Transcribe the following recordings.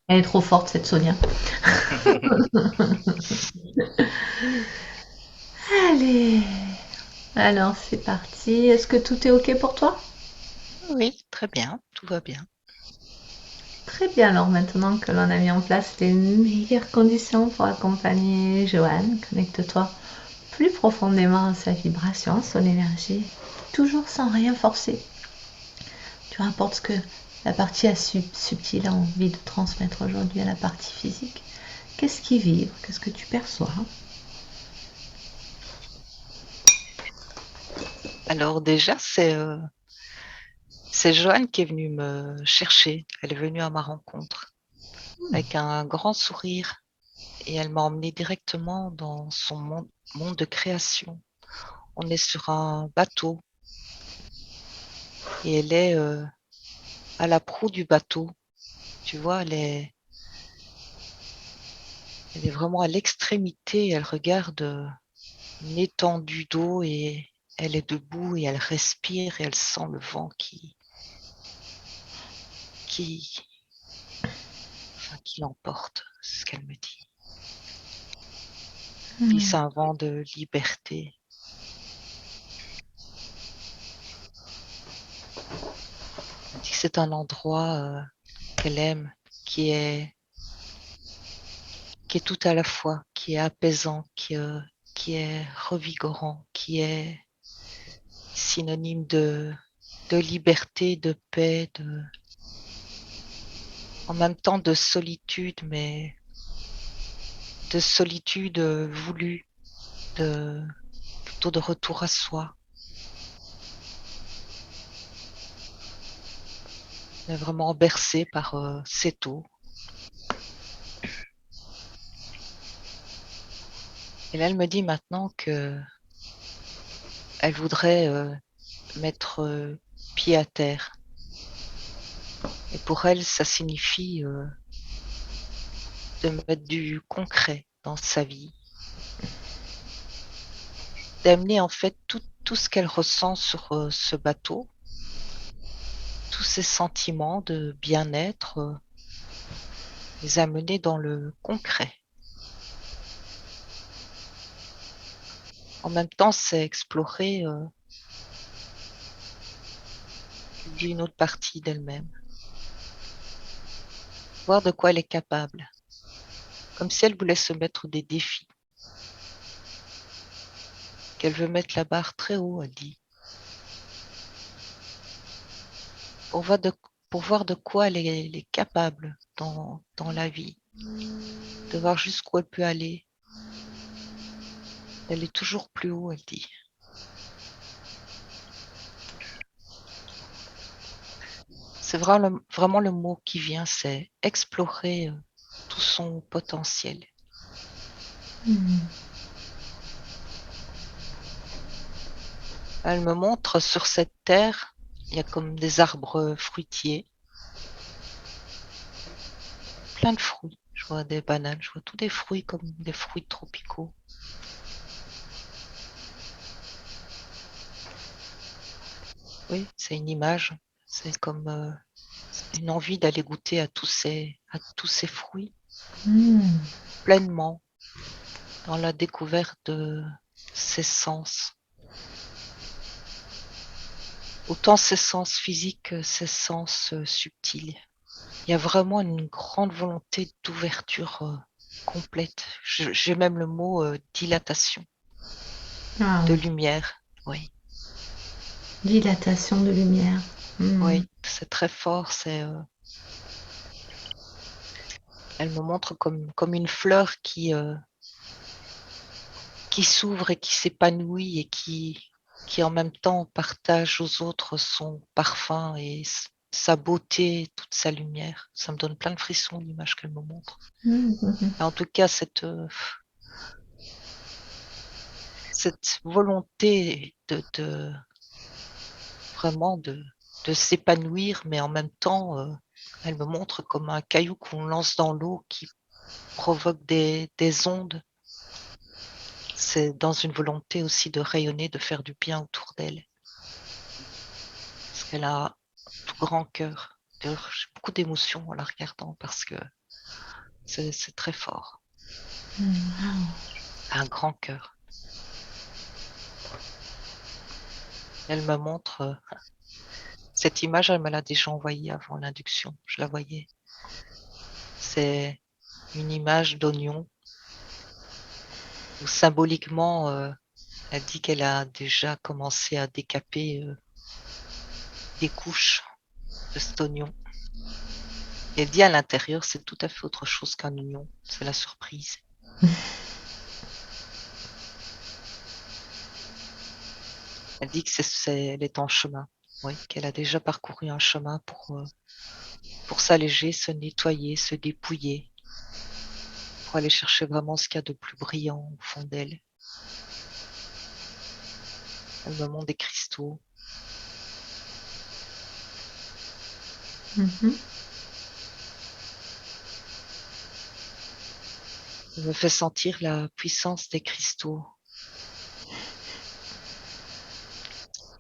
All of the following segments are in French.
Elle est trop forte, cette Sonia. Allez, alors c'est parti. Est-ce que tout est OK pour toi? Oui, très bien, tout va bien. Très bien, alors maintenant que l'on a mis en place les meilleures conditions pour accompagner Joanne, connecte-toi plus profondément à sa vibration, son énergie, toujours sans rien forcer. Tu importe ce que la partie subtile a envie de transmettre aujourd'hui à la partie physique. Qu'est-ce qui vibre? Qu'est-ce que tu perçois? Alors déjà, c'est Joanne qui est venue me chercher. Elle est venue à ma rencontre avec un grand sourire et elle m'a emmenée directement dans son monde de création. On est sur un bateau et elle est à la proue du bateau. Tu vois, elle est vraiment à l'extrémité. Elle regarde une étendue d'eau et elle est debout et elle respire et elle sent le vent qui, qui l'emporte, c'est ce qu'elle me dit. Puis c'est un vent de liberté. Elle dit que c'est un endroit qu'elle aime, qui est, qui est tout à la fois, qui est apaisant, qui est revigorant, qui est synonyme de liberté, de paix, en même temps de solitude, mais de solitude voulue, plutôt de retour à soi. Elle est vraiment bercée par cette eau. Et là, elle me dit maintenant que elle voudrait mettre pied à terre. Et pour elle, ça signifie de mettre du concret dans sa vie, d'amener en fait tout ce qu'elle ressent sur ce bateau, tous ses sentiments de bien-être, les amener dans le concret. En même temps, c'est explorer une autre partie d'elle-même, voir de quoi elle est capable, comme si elle voulait se mettre des défis, qu'elle veut mettre la barre très haut, elle dit, pour voir de, pour voir de quoi elle est capable dans la vie, de voir jusqu'où elle peut aller, d'aller toujours plus haut, elle dit. C'est vraiment le mot qui vient, c'est explorer tout son potentiel. Elle me montre sur cette terre, il y a comme des arbres fruitiers, plein de fruits. Je vois des bananes, je vois tous des fruits comme des fruits tropicaux. Oui, c'est une image, c'est comme une envie d'aller goûter à tous ces fruits pleinement dans la découverte de ses sens. Autant ses sens physiques que ses sens subtils. Il y a vraiment une grande volonté d'ouverture complète. J'ai même le mot dilatation, Ah de oui, lumière. Oui, dilatation de lumière. oui, c'est très fort. Elle me montre comme une fleur qui s'ouvre et qui s'épanouit et qui en même temps partage aux autres son parfum et sa beauté, toute sa lumière. Ça me donne plein de frissons l'image qu'elle me montre. Et en tout cas, cette volonté vraiment de s'épanouir, mais en même temps, elle me montre comme un caillou qu'on lance dans l'eau qui provoque des ondes. C'est dans une volonté aussi de rayonner, de faire du bien autour d'elle. Parce qu'elle a un tout grand cœur. D'ailleurs, j'ai beaucoup d'émotions en la regardant parce que C'est très fort. Wow. Un grand cœur. Elle me montre cette image, elle me l'a déjà envoyée avant l'induction. Je la voyais. C'est une image d'oignon où symboliquement, elle dit qu'elle a déjà commencé à décaper des couches de cet oignon. Et elle dit à l'intérieur, c'est tout à fait autre chose qu'un oignon. C'est la surprise. Elle dit que elle est en chemin. Oui, qu'elle a déjà parcouru un chemin pour s'alléger, se nettoyer, se dépouiller, pour aller chercher vraiment ce qu'il y a de plus brillant au fond d'elle. Elle me montre des cristaux. Mhm. Elle me fait sentir la puissance des cristaux.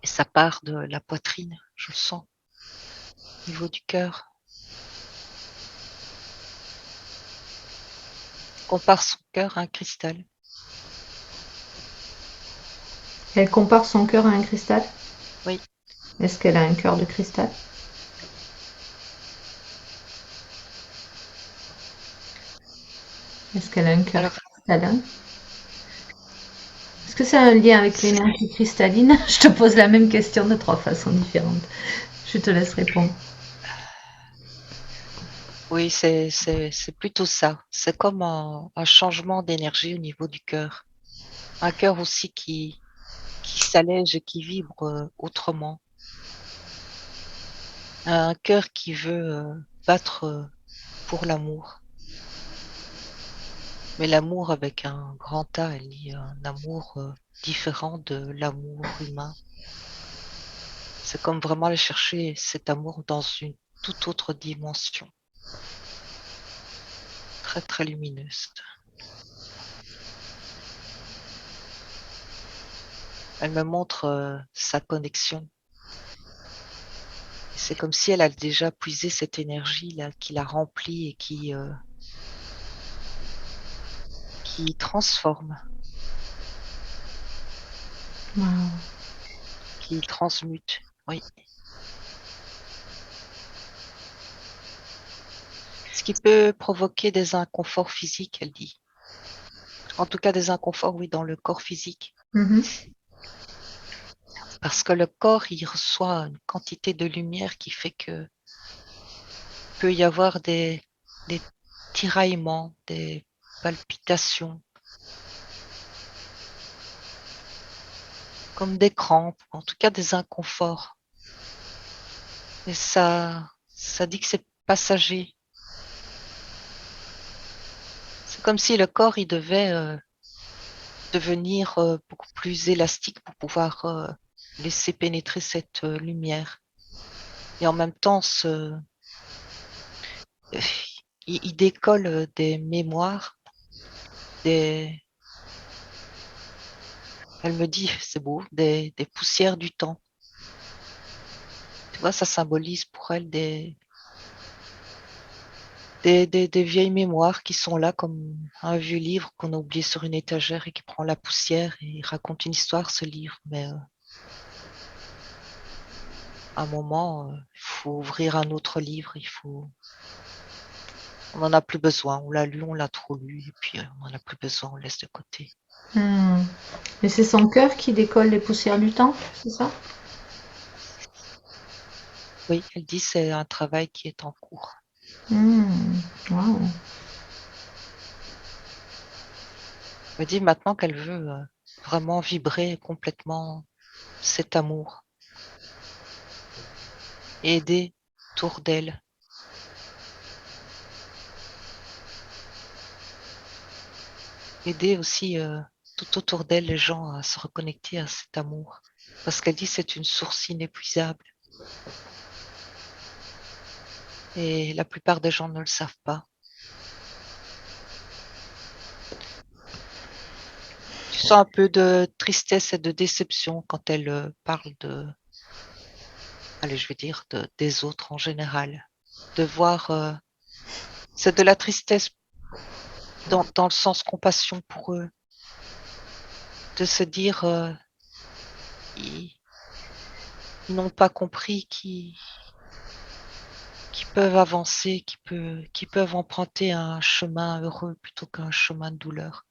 Et ça part de la poitrine, je le sens, au niveau du cœur. Compare son cœur à un cristal. Elle compare son cœur à un cristal. Oui, Est-ce qu'elle a un cœur de cristal? Est-ce qu'elle a un cœur alors cristallin? Est-ce que c'est un lien avec l'énergie cristalline? Je te pose la même question de trois façons différentes. Je te laisse répondre. oui, c'est plutôt ça. C'est comme un changement d'énergie au niveau du cœur. Un cœur aussi qui s'allège et qui vibre autrement. Un cœur qui veut battre pour l'amour. Mais l'amour avec un grand A, elle dit un amour différent de l'amour humain. C'est comme vraiment aller chercher cet amour dans une toute autre dimension, très très lumineuse. Elle me montre sa connexion. Et c'est comme si elle a déjà puisé cette énergie-là qui la remplit et qui transforme, Wow. qui transmute. Oui. Ce qui peut provoquer des inconforts physiques, elle dit. En tout cas, des inconforts, oui, dans le corps physique. Mhm. Parce que le corps, il reçoit une quantité de lumière qui fait que peut y avoir des tiraillements, des palpitations, comme des crampes, en tout cas des inconforts. Et ça dit que c'est passager. C'est comme si le corps, il devait devenir beaucoup plus élastique pour pouvoir laisser pénétrer cette lumière. Et en même temps, il décolle des mémoires, des, elle me dit, c'est beau, des poussières du temps. Tu vois, ça symbolise pour elle des vieilles mémoires qui sont là comme un vieux livre qu'on a oublié sur une étagère et qui prend la poussière et il raconte une histoire, ce livre. Mais à un moment, il faut ouvrir un autre livre, on n'en a plus besoin. On l'a lu, on l'a trop lu et puis on n'en a plus besoin, on laisse de côté. Hmm. Et c'est son cœur qui décolle les poussières du temps, c'est ça? Oui, elle dit c'est un travail qui est en cours. Hmm. Wow. Elle me dit maintenant qu'elle veut vraiment vibrer complètement cet amour et aider autour d'elle. Aider aussi tout autour d'elle les gens à se reconnecter à cet amour. Parce qu'elle dit c'est une source inépuisable. Et la plupart des gens ne le savent pas. Tu sens un peu de tristesse et de déception quand elle parle allez, je vais des autres en général. De voir, c'est de la tristesse dans le sens compassion pour eux, de se dire ils, ils n'ont pas compris qu'ils peuvent avancer, qu'ils peuvent emprunter un chemin heureux plutôt qu'un chemin de douleur.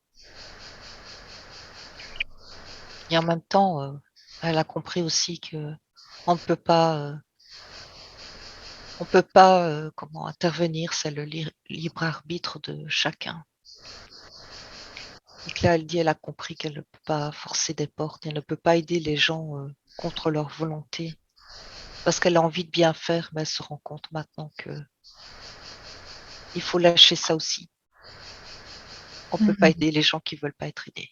Et en même temps, elle a compris aussi que on ne peut pas, comment intervenir, c'est le libre arbitre de chacun. Et que là, elle dit, elle a compris qu'elle ne peut pas forcer des portes, elle ne peut pas aider les gens contre leur volonté, parce qu'elle a envie de bien faire, mais elle se rend compte maintenant que il faut lâcher ça aussi. On ne peut pas aider les gens qui ne veulent pas être aidés.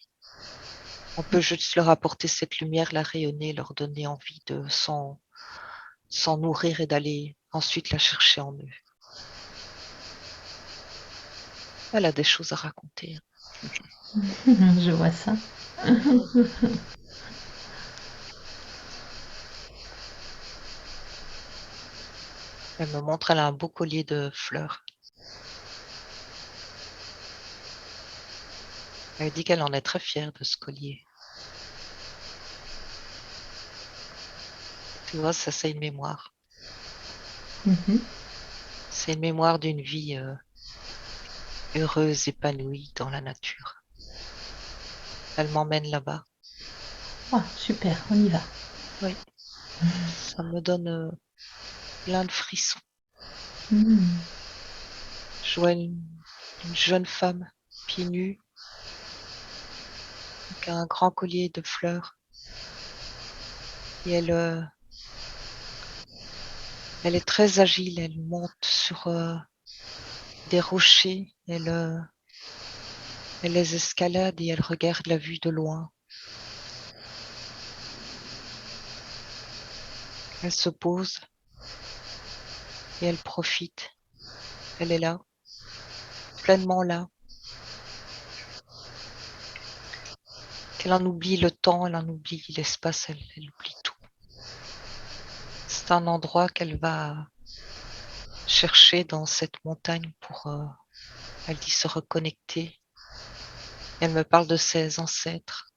On peut juste leur apporter cette lumière, la rayonner, leur donner envie de s'en nourrir et d'aller ensuite la chercher en eux. Elle a des choses à raconter. Je vois ça. Elle me montre, elle a un beau collier de fleurs. Elle dit qu'elle en est très fière de ce collier. Tu vois, ça c'est une mémoire. C'est une mémoire d'une vie heureuse, épanouie dans la nature. Elle m'emmène là-bas. Oh, super, on y va. Oui, ça me donne plein de frissons. Je vois une jeune femme, pieds nus, avec un grand collier de fleurs. Et elle est très agile, elle monte sur des rochers, elle les escalade et elle regarde la vue de loin. Elle se pose et elle profite. Elle est là, pleinement là. Qu'elle en oublie le temps, elle en oublie l'espace, elle oublie tout. C'est un endroit qu'elle va chercher dans cette montagne pour, elle dit, se reconnecter. Elle me parle de ses ancêtres,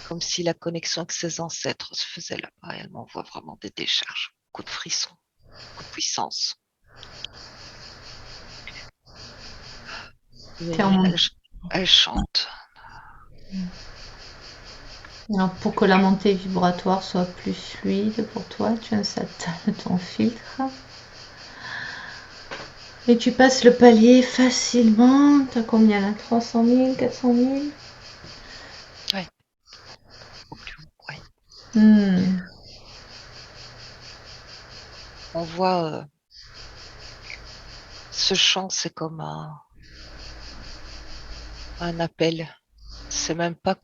comme si la connexion avec ses ancêtres se faisait là-bas. Elle m'envoie vraiment des décharges, beaucoup de frissons, beaucoup de puissance. Et T'es en mon- elle chante. Alors, pour que la montée vibratoire soit plus fluide pour toi, tu installes ton filtre. Et tu passes le palier facilement. T'as combien là? 300 000, 400 000? Ouais, au plus haut, ouais. On voit ce chant, c'est comme un appel. C'est même pas,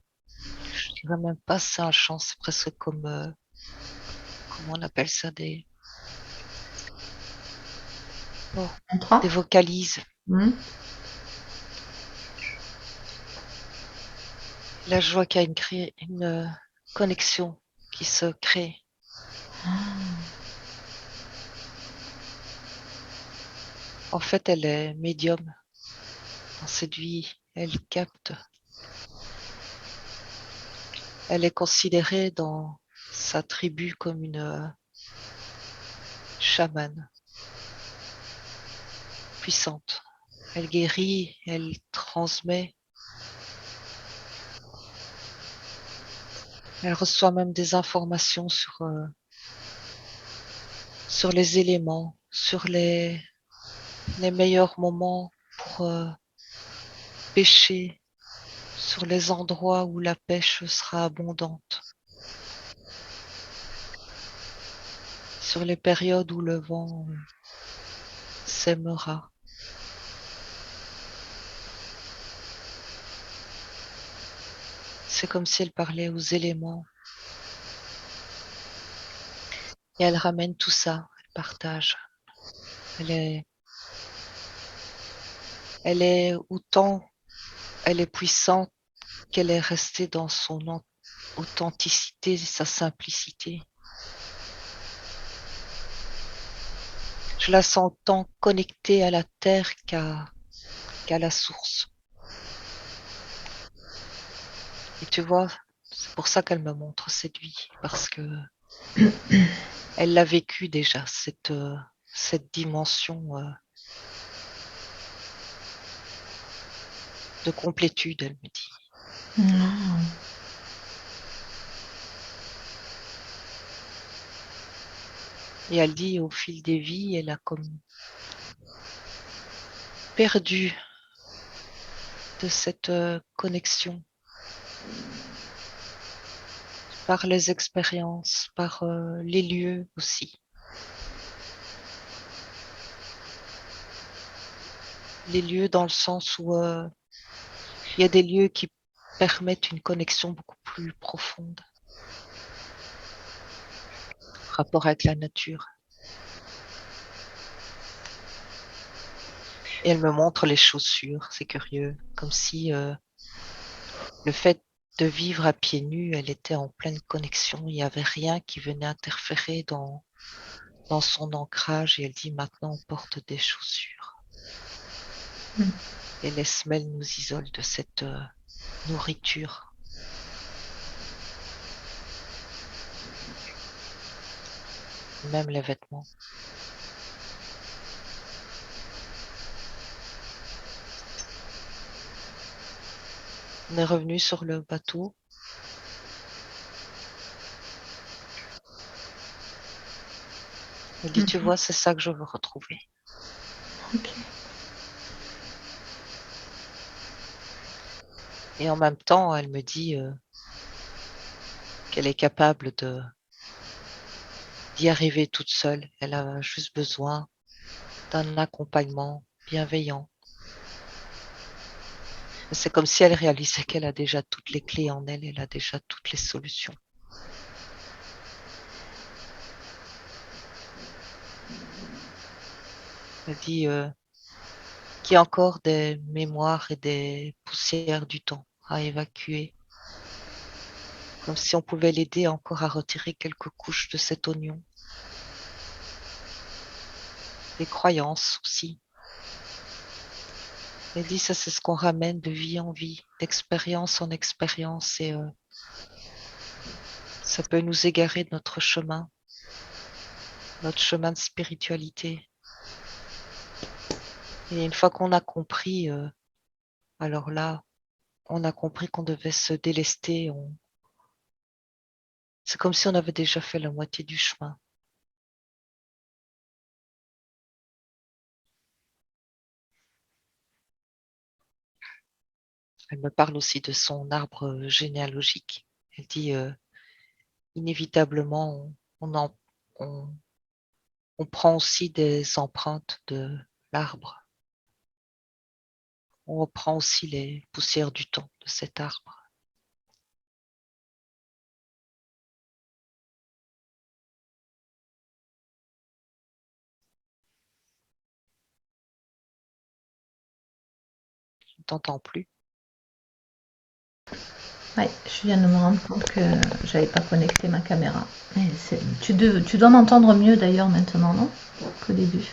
je dirais même pas c'est un chant, c'est presque comme, comment on appelle ça, Contrat. des vocalises. Là, je vois qu'il y a une connexion qui se crée. En fait, elle est médium dans cette vie. Elle capte. Elle est considérée dans sa tribu comme une chamane puissante. Elle guérit, elle transmet. Elle reçoit même des informations sur les éléments, sur les meilleurs moments pour pêcher, sur les endroits où la pêche sera abondante, sur les périodes où le vent s'aimera. C'est comme si elle parlait aux éléments et elle ramène tout ça, elle partage. Elle est autant, elle est puissante qu'elle est restée dans son authenticité, sa simplicité. Je la sens tant connectée à la terre qu'à qu'à la source. Et tu vois, c'est pour ça qu'elle me montre cette vie, parce que elle l'a vécu déjà, cette dimension de complétude, elle me dit. Ah. Et elle dit, au fil des vies, elle a comme perdu de cette connexion par les expériences, par les lieux aussi. Les lieux dans le sens où il y a des lieux qui permettent une connexion beaucoup plus profonde, rapport avec la nature. Et elle me montre les chaussures, c'est curieux, comme si le fait de vivre à pieds nus, elle était en pleine connexion, il n'y avait rien qui venait interférer dans son ancrage, et elle dit maintenant on porte des chaussures. Et les semelles nous isolent de cette nourriture. Même les vêtements. On est revenu sur le bateau. Elle dit, tu vois, c'est ça que je veux retrouver. Ok. Et en même temps, elle me dit qu'elle est capable d'y arriver toute seule. Elle a juste besoin d'un accompagnement bienveillant. C'est comme si elle réalisait qu'elle a déjà toutes les clés en elle, elle a déjà toutes les solutions. Elle dit qu'il y a encore des mémoires et des poussières du temps à évacuer. Comme si on pouvait l'aider encore à retirer quelques couches de cet oignon. Des croyances aussi. Elle dit ça, c'est ce qu'on ramène de vie en vie, d'expérience en expérience, et ça peut nous égarer de notre chemin de spiritualité. Et une fois qu'on a compris, alors là, on a compris qu'on devait se délester. C'est comme si on avait déjà fait la moitié du chemin. Elle me parle aussi de son arbre généalogique. Elle dit inévitablement, on, on prend aussi des empreintes de l'arbre. On reprend aussi les poussières du temps de cet arbre. Je ne t'entends plus. Ouais, je viens de me rendre compte que j'avais pas connecté ma caméra. Tu dois m'entendre mieux d'ailleurs maintenant, non? Qu'au début.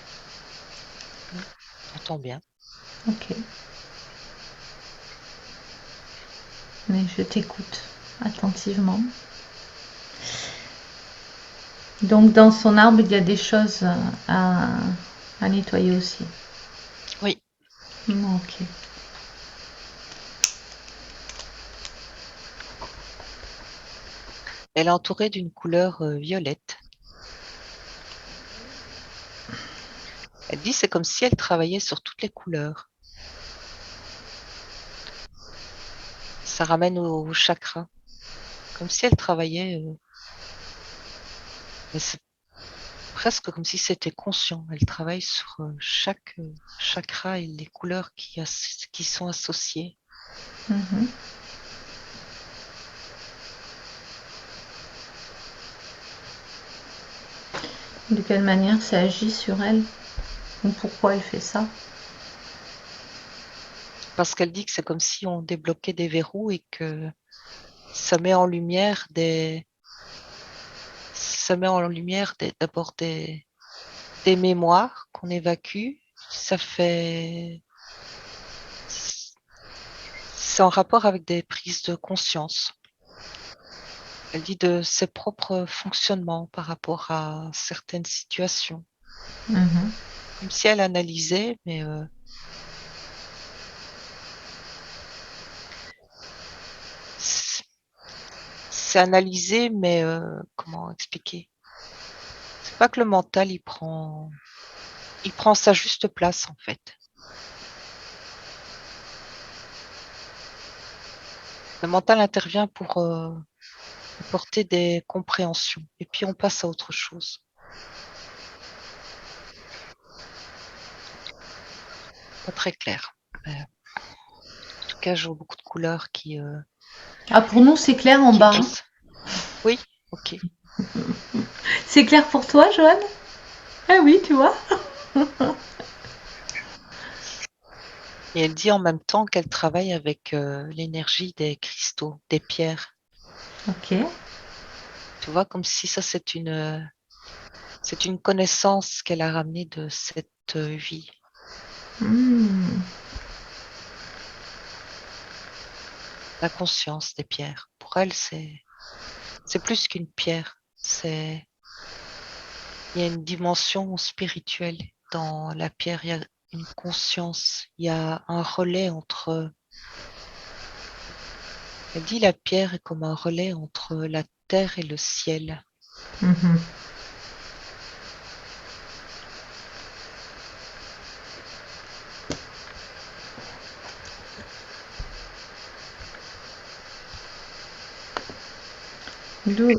J'entends bien. Ok. Mais je t'écoute attentivement. Donc dans son arbre, il y a des choses à nettoyer aussi. Oui, Ok. elle est entourée d'une couleur violette. Elle dit c'est comme si elle travaillait sur toutes les couleurs. Ça ramène au chakra. Comme si elle travaillait, mais c'est presque comme si c'était conscient. Elle travaille sur chaque chakra et les couleurs qui sont associées. Mhm. De quelle manière ça agit sur elle? Ou pourquoi elle fait ça? Parce qu'elle dit que c'est comme si on débloquait des verrous et que ça met en lumière d'abord des mémoires qu'on évacue. Ça fait c'est en rapport avec des prises de conscience. Elle dit de ses propres fonctionnements par rapport à certaines situations, Mhm. comme si elle analysait, mais c'est analysé, mais comment expliquer? C'est pas que le mental il prend sa juste place en fait. Le mental intervient pour apporter des compréhensions, et puis on passe à autre chose. Pas très clair. En tout cas, je vois beaucoup de couleurs Ah, pour nous, c'est clair en qui bas, hein. passent. Oui, ok. C'est clair pour toi, Joanne? Ah oui, tu vois. Et elle dit en même temps qu'elle travaille avec l'énergie des cristaux, des pierres. Ok. Tu vois, comme si ça, c'est une connaissance qu'elle a ramenée de cette vie. Hmm. La conscience des pierres. Pour elle, c'est plus qu'une pierre. Il y a une dimension spirituelle dans la pierre. Il y a une conscience. Il y a un relais entre. Elle dit la pierre est comme un relais entre la terre et le ciel. Mhm. D'où,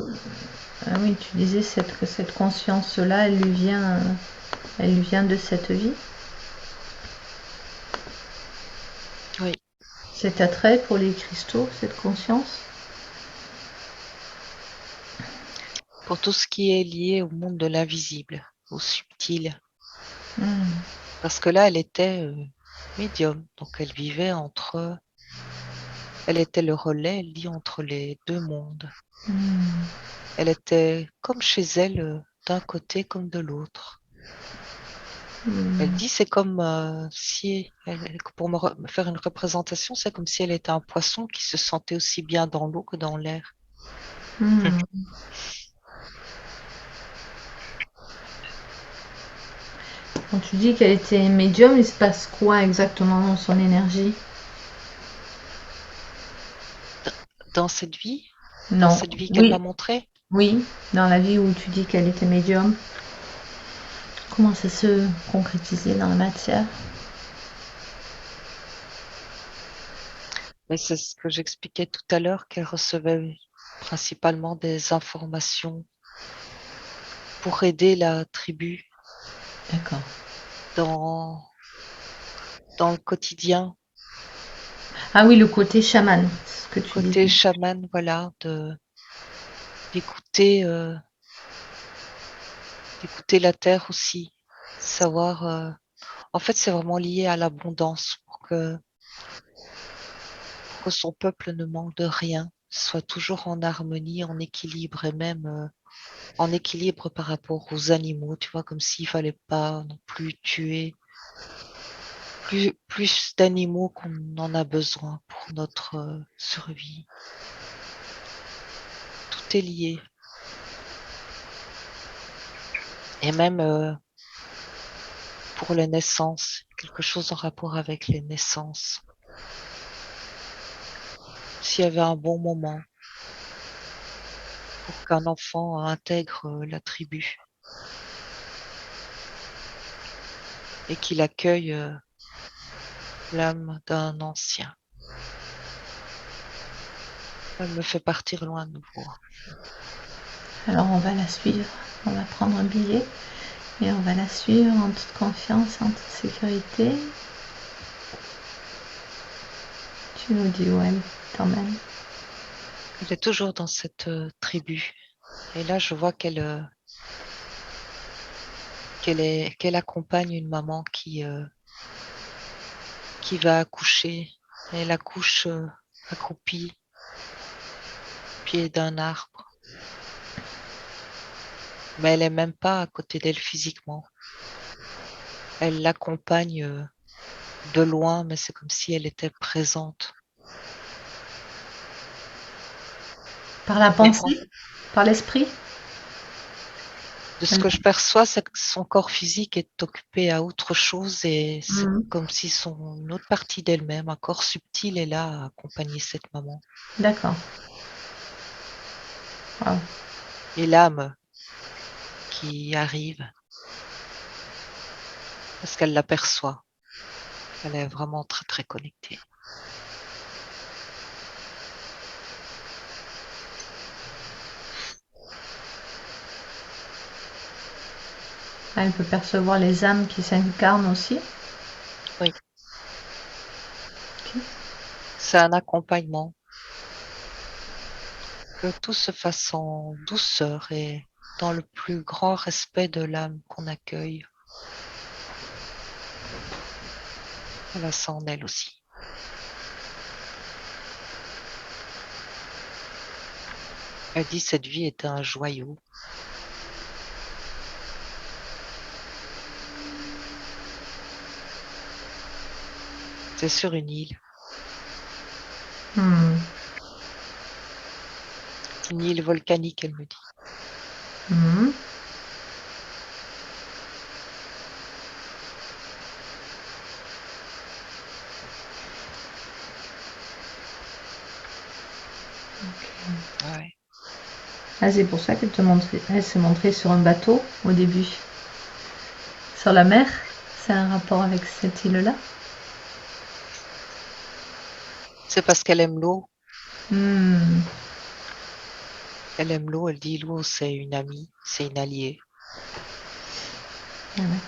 ah oui, tu disais que cette conscience-là, elle lui vient de cette vie. Oui, Cet attrait pour les cristaux, cette conscience. pour tout ce qui est lié au monde de l'invisible, au subtil. Hmm. Parce que là, elle était médium, donc elle vivait entre. Elle était le relais, elle dit, entre les deux mondes. Hmm. Elle était comme chez elle, d'un côté comme de l'autre. Elle Hmm. dit c'est comme si, pour me faire une représentation, c'est comme si elle était un poisson qui se sentait aussi bien dans l'eau que dans l'air. Hmm. Quand tu dis qu'elle était médium, il se passe quoi exactement dans son énergie? Dans cette vie, dans Non. cette vie qu'elle m'a Oui, montrée, oui, dans la vie où tu dis qu'elle était médium. Comment ça se concrétisait dans la matière? mais c'est ce que j'expliquais tout à l'heure, qu'elle recevait principalement des informations pour aider la tribu D'accord. dans, dans le quotidien, Ah oui, le côté chaman, c'est ce que tu côté disais. chaman, voilà, d'écouter d'écouter la terre aussi, savoir. En fait, c'est vraiment lié à l'abondance pour que son peuple ne manque de rien, soit toujours en harmonie, en équilibre et même en équilibre par rapport aux animaux, tu vois, comme s'il fallait pas non plus tuer plus d'animaux qu'on en a besoin pour notre survie. Tout est lié. Et même pour les naissances, quelque chose en rapport avec les naissances. S'il y avait un bon moment pour qu'un enfant intègre la tribu et qu'il accueille l'âme d'un ancien. Elle me fait partir loin de nouveau. Alors on va la suivre. On va prendre un billet et on va la suivre en toute confiance, en toute sécurité. Tu nous dis où elle t'emmène. Elle est toujours dans cette tribu. Et là, je vois qu'elle accompagne une maman qui va accoucher. Elle accouche accroupie au pied d'un arbre. Mais elle n'est même pas à côté d'elle physiquement. Elle l'accompagne de loin, mais c'est comme si elle était présente. Par la Mais en- pensée? Par l'esprit? de ce que je perçois, c'est que son corps physique est occupé à autre chose et c'est Mhm. comme si une autre partie d'elle-même, un corps subtil, est là à accompagner cette maman. D'accord. Wow. Et l'âme qui arrive, parce qu'elle l'aperçoit. Elle est vraiment très, très connectée. Elle peut percevoir les âmes qui s'incarnent aussi. Oui, Ok. c'est un accompagnement. Que tout se fasse en douceur et dans le plus grand respect de l'âme qu'on accueille. Elle a ça en elle aussi. Elle dit cette vie est un joyau. C'est sur une île. Hmm. Une île volcanique, elle me dit. Hmm. Ouais. Ah, c'est pour ça elle s'est montrée sur un bateau au début. Sur la mer, c'est un rapport avec cette île-là. C'est parce qu'elle aime l'eau. Hmm. Elle aime l'eau. Elle dit l'eau, c'est une amie, c'est une alliée. Ah ouais.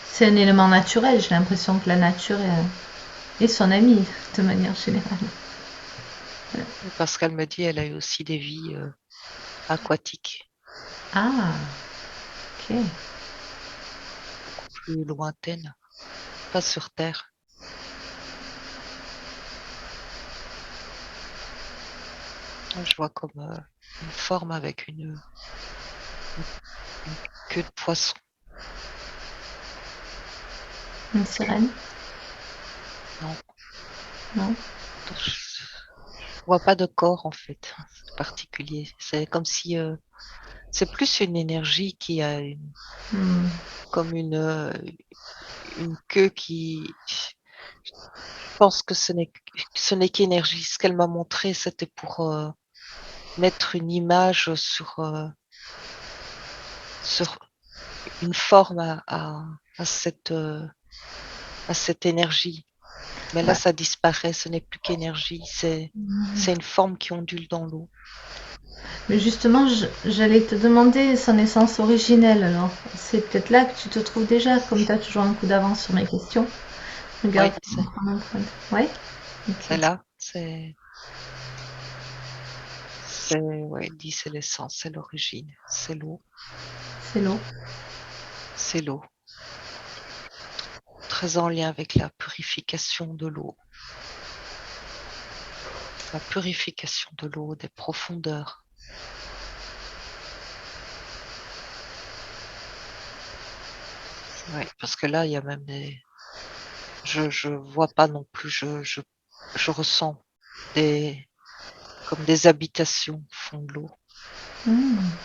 C'est un élément naturel, j'ai l'impression que la nature est son amie de manière générale. Et parce qu'elle me dit elle a eu aussi des vies aquatiques, Ah, ok. beaucoup plus lointaines, pas sur Terre. Je vois comme une forme avec une queue de poisson. Une sirène? Non, Non? je vois pas de corps en fait, c'est particulier. C'est comme si c'est plus une énergie qui a Hmm. comme une queue qui. Je pense que ce n'est qu'énergie. Ce qu'elle m'a montré, c'était pour mettre une image sur une forme à cette énergie. Mais là, Ouais. ça disparaît, ce n'est plus qu'énergie, c'est une forme qui ondule dans l'eau. Mais justement, j'allais te demander son essence originelle alors. C'est peut-être là que tu te trouves déjà, comme tu as toujours un coup d'avance sur mes questions. Regarde, Oui, on va prendre un point. Ouais? c'est Ok. là, ouais, il dit c'est l'essence, c'est l'origine, c'est l'eau, C'est l'eau. c'est l'eau. Très en lien avec la purification de l'eau. La purification de l'eau, des profondeurs. Oui, parce que là, il y a même des. Je vois pas non plus, je ressens des comme des habitations au fond de l'eau. Hmm.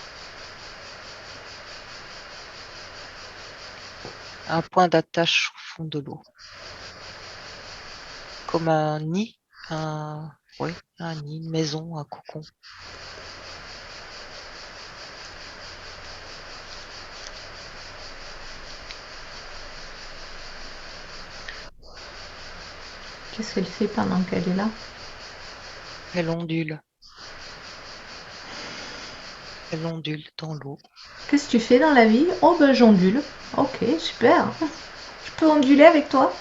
Un point d'attache au fond de l'eau. Comme un nid, oui, un nid, une maison, un cocon. Qu'est-ce qu'elle fait pendant qu'elle est là? Elle ondule. Elle ondule dans l'eau. Qu'est-ce que tu fais dans la vie? Oh ben j'ondule. Ok, super. Je peux onduler avec toi?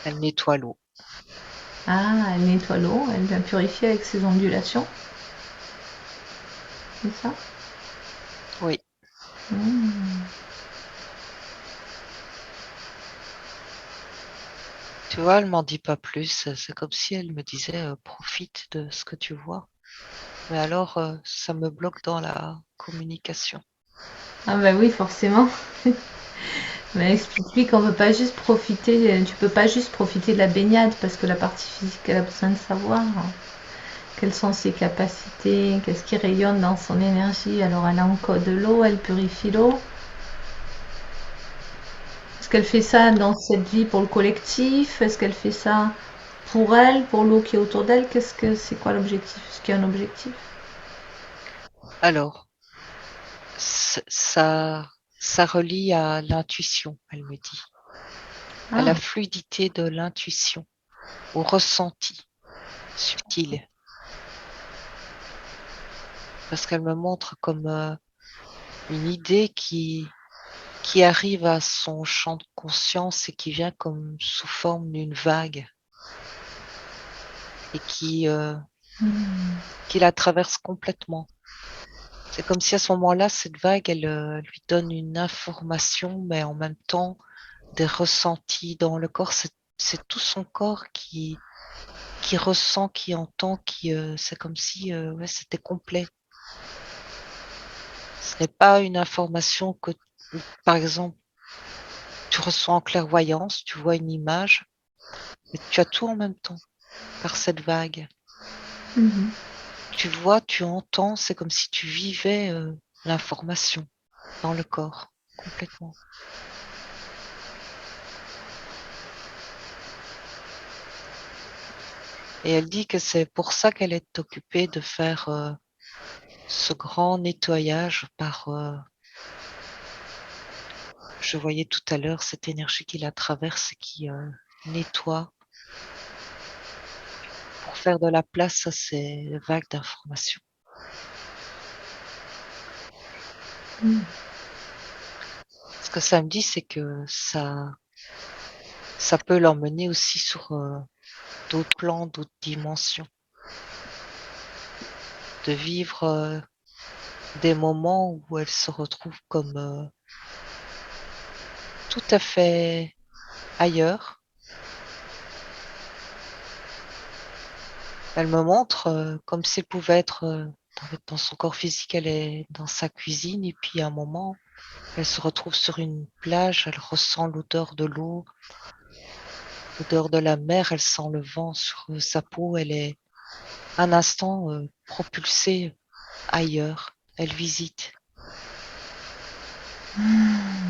Elle nettoie l'eau. Ah, elle nettoie l'eau, elle vient purifier avec ses ondulations. C'est ça? Oui. Hmm. Tu vois, elle m'en dit pas plus. C'est comme si elle me disait profite de ce que tu vois. Mais alors, ça me bloque dans la communication. Ah bah oui, forcément. Mais explique-lui qu'on peut pas juste profiter, tu peux pas juste profiter de la baignade parce que la partie physique, elle a besoin de savoir quelles sont ses capacités, qu'est-ce qui rayonne dans son énergie. Alors elle encode l'eau, elle purifie l'eau. Est-ce qu'elle fait ça dans cette vie pour le collectif? Est-ce qu'elle fait ça pour elle, pour l'eau qui est autour d'elle? C'est quoi l'objectif? Est-ce qu'il y a un objectif? Alors, ça relie à l'intuition, elle me dit, à la Ah, fluidité de l'intuition, au ressenti subtil. Parce qu'elle me montre comme une idée qui arrive à son champ de conscience et qui vient comme sous forme d'une vague et qui la traverse complètement. C'est comme si à ce moment-là, cette vague, elle lui donne une information, mais en même temps des ressentis dans le corps. C'est tout son corps qui ressent, qui entend, c'est comme si ouais, c'était complet. Ce n'est pas une information que, par exemple, tu reçois en clairvoyance, tu vois une image, mais tu as tout en même temps par cette vague. mhm. Tu vois, tu entends, c'est comme si tu vivais l'information dans le corps complètement. Et elle dit que c'est pour ça qu'elle est occupée de faire ce grand nettoyage je voyais tout à l'heure cette énergie qui la traverse et qui nettoie pour faire de la place à ces vagues d'informations. Ce que ça me dit, c'est que ça peut l'emmener aussi sur d'autres plans, d'autres dimensions, de vivre des moments où elle se retrouve comme tout à fait ailleurs. Elle me montre comme s'il pouvait être dans son corps physique, elle est dans sa cuisine et puis à un moment, elle se retrouve sur une plage, elle ressent l'odeur de l'eau, l'odeur de la mer, elle sent le vent sur sa peau, elle est un instant propulsée ailleurs, elle visite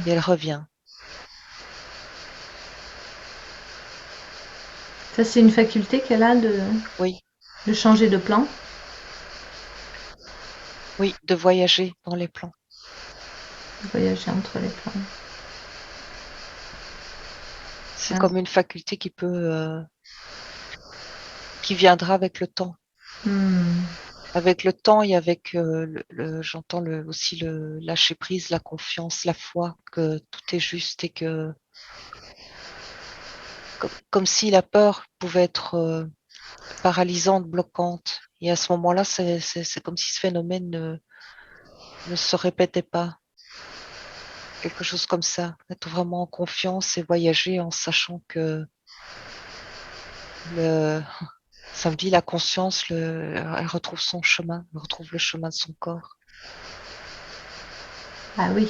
et elle revient. Ça, c'est une faculté qu'elle a Oui, de changer de plan, oui, de voyager dans les plans. de voyager entre les plans. C'est Ah. comme une faculté qui viendra avec le temps. Hmm. Avec le temps et avec j'entends aussi le lâcher prise, la confiance, la foi que tout est juste et que comme si la peur pouvait être paralysante, bloquante. Et à ce moment-là, c'est comme si ce phénomène ne se répétait pas. Quelque chose comme ça. Être vraiment en confiance et voyager en sachant que le, ça me dit la conscience, elle retrouve son chemin, elle retrouve le chemin de son corps. Ah oui.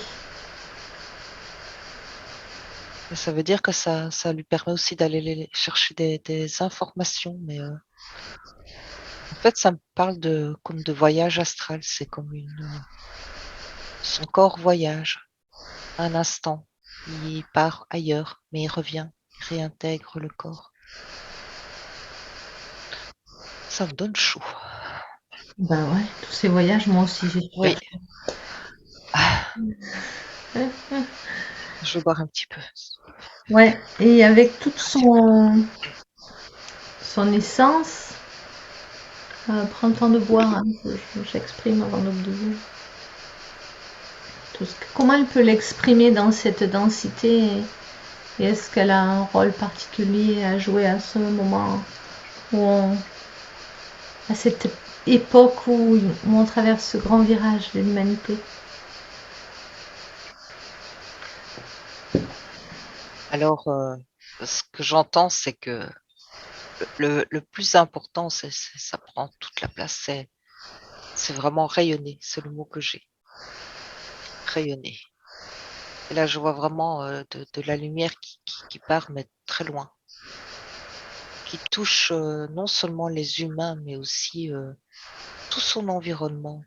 Et ça veut dire que ça lui permet aussi d'aller chercher des informations. Mais en fait, ça me parle comme de voyage astral. C'est comme son corps voyage un instant. Il part ailleurs, mais il revient, il réintègre le corps. Ça me donne chaud. Bah ouais, tous ces voyages, moi aussi, j'ai super Oui, chaud. je vais boire un petit peu. Ouais, et avec toute son essence, prends le temps de boire, hein, j'exprime avant d'oublier. Comment elle peut l'exprimer dans cette densité et est-ce qu'elle a un rôle particulier à jouer à ce moment à cette époque où on traverse ce grand virage de l'humanité? Alors, ce que j'entends, c'est que le plus important, ça prend toute la place, c'est vraiment rayonner, c'est le mot que j'ai, rayonner. Et là, je vois vraiment de la lumière qui part, mais très loin, qui touche non seulement les humains, mais aussi tout son environnement,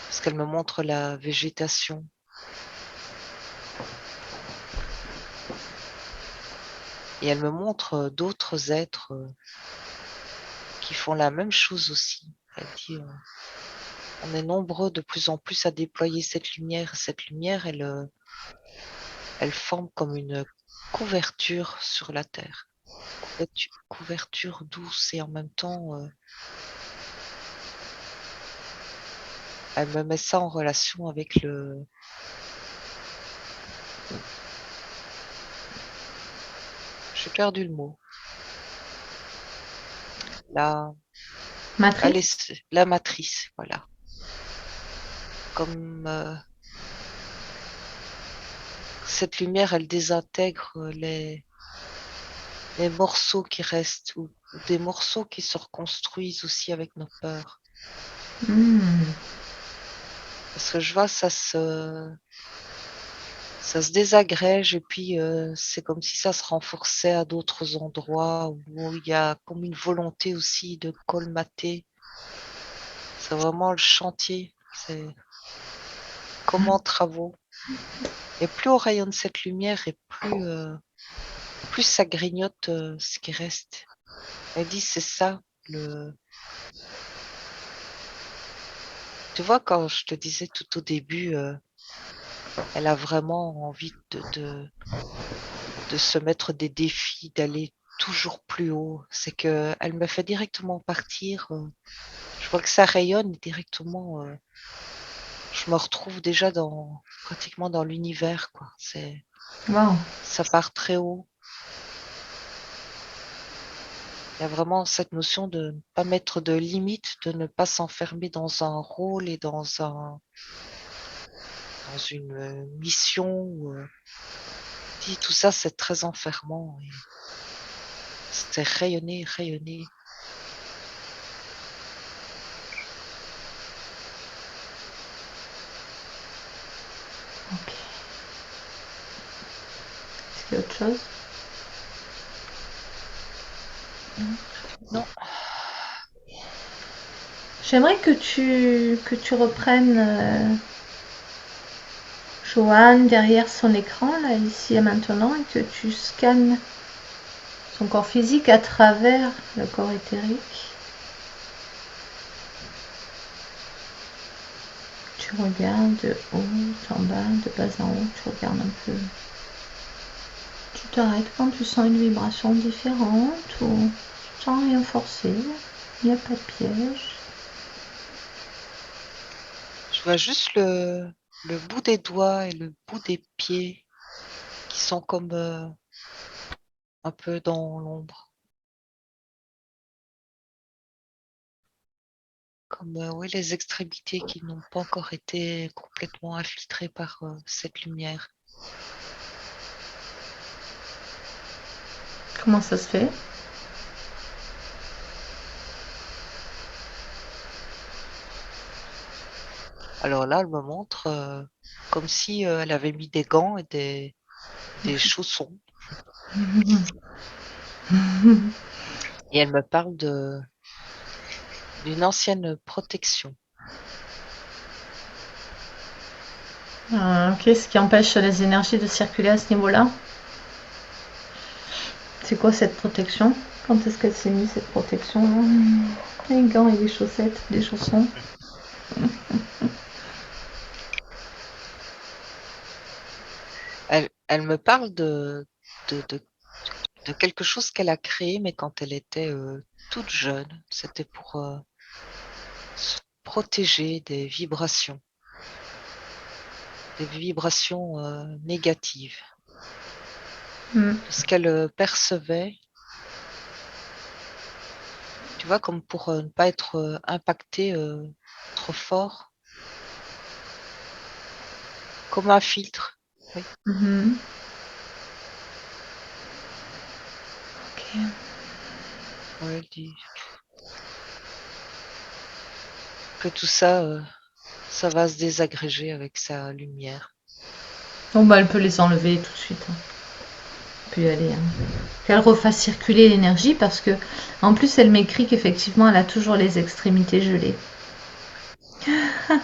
parce qu'elle me montre la végétation. Et elle me montre d'autres êtres qui font la même chose aussi. Elle dit, on est nombreux de plus en plus à déployer cette lumière. Cette lumière, elle forme comme une couverture sur la Terre. Couverture douce et en même temps, elle me met ça en relation avec j'ai perdu le mot. La, Matrice? la matrice, voilà. Comme cette lumière, elle désintègre les morceaux qui restent ou des morceaux qui se reconstruisent aussi avec nos peurs. Hmm. Parce que je vois ça se désagrège et puis c'est comme si ça se renforçait à d'autres endroits où il y a comme une volonté aussi de colmater. C'est vraiment le chantier. C'est comme en travaux. Et plus on rayonne cette lumière et plus ça grignote ce qui reste. Elle dit c'est ça le. Tu vois quand je te disais tout au début, elle a vraiment envie de se mettre des défis, d'aller toujours plus haut. C'est que elle me fait directement partir. Je vois que ça rayonne et directement. Je me retrouve déjà pratiquement dans l'univers, quoi. Wow. Ça part très haut. Il y a vraiment cette notion de ne pas mettre de limites, de ne pas s'enfermer dans un rôle et dans une mission. Dit tout ça, c'est très enfermant. Et c'est rayonner, rayonner. Ok. Est-ce qu'il y a autre chose? Non, J'aimerais que tu reprennes Joanne derrière son écran, là, ici et maintenant, et que tu scannes son corps physique à travers le corps éthérique. Tu regardes de haut en bas, de bas en haut, tu regardes un peu. Tu t'arrêtes quand tu sens une vibration différente ou sans rien forcer. Il n'y a pas de piège. je vois juste le bout des doigts et le bout des pieds qui sont comme un peu dans l'ombre. Comme oui, les extrémités qui n'ont pas encore été complètement infiltrées par cette lumière. Comment ça se fait? Alors là, elle me montre comme si elle avait mis des gants et des chaussons. Et elle me parle d'une ancienne protection. Qu'est-ce qui empêche les énergies de circuler à ce niveau-là? C'est quoi cette protection? Quand est-ce qu'elle s'est mise cette protection? Les gants et les chaussettes, les chaussons. Elle me parle de, de, de quelque chose qu'elle a créé, mais quand elle était toute jeune. C'était pour se protéger des vibrations négatives, Hmm. de ce qu'elle percevait. Tu vois, comme pour ne pas être impactée trop fort, comme un filtre. Oui. Mhm. Ok. Ouais, elle dit que tout ça, ça va se désagréger avec sa lumière. Bon, bah, elle peut les enlever tout de suite, hein. Puis aller, hein. Qu'elle refasse circuler l'énergie parce que, en plus, elle m'écrit qu'effectivement, elle a toujours les extrémités gelées.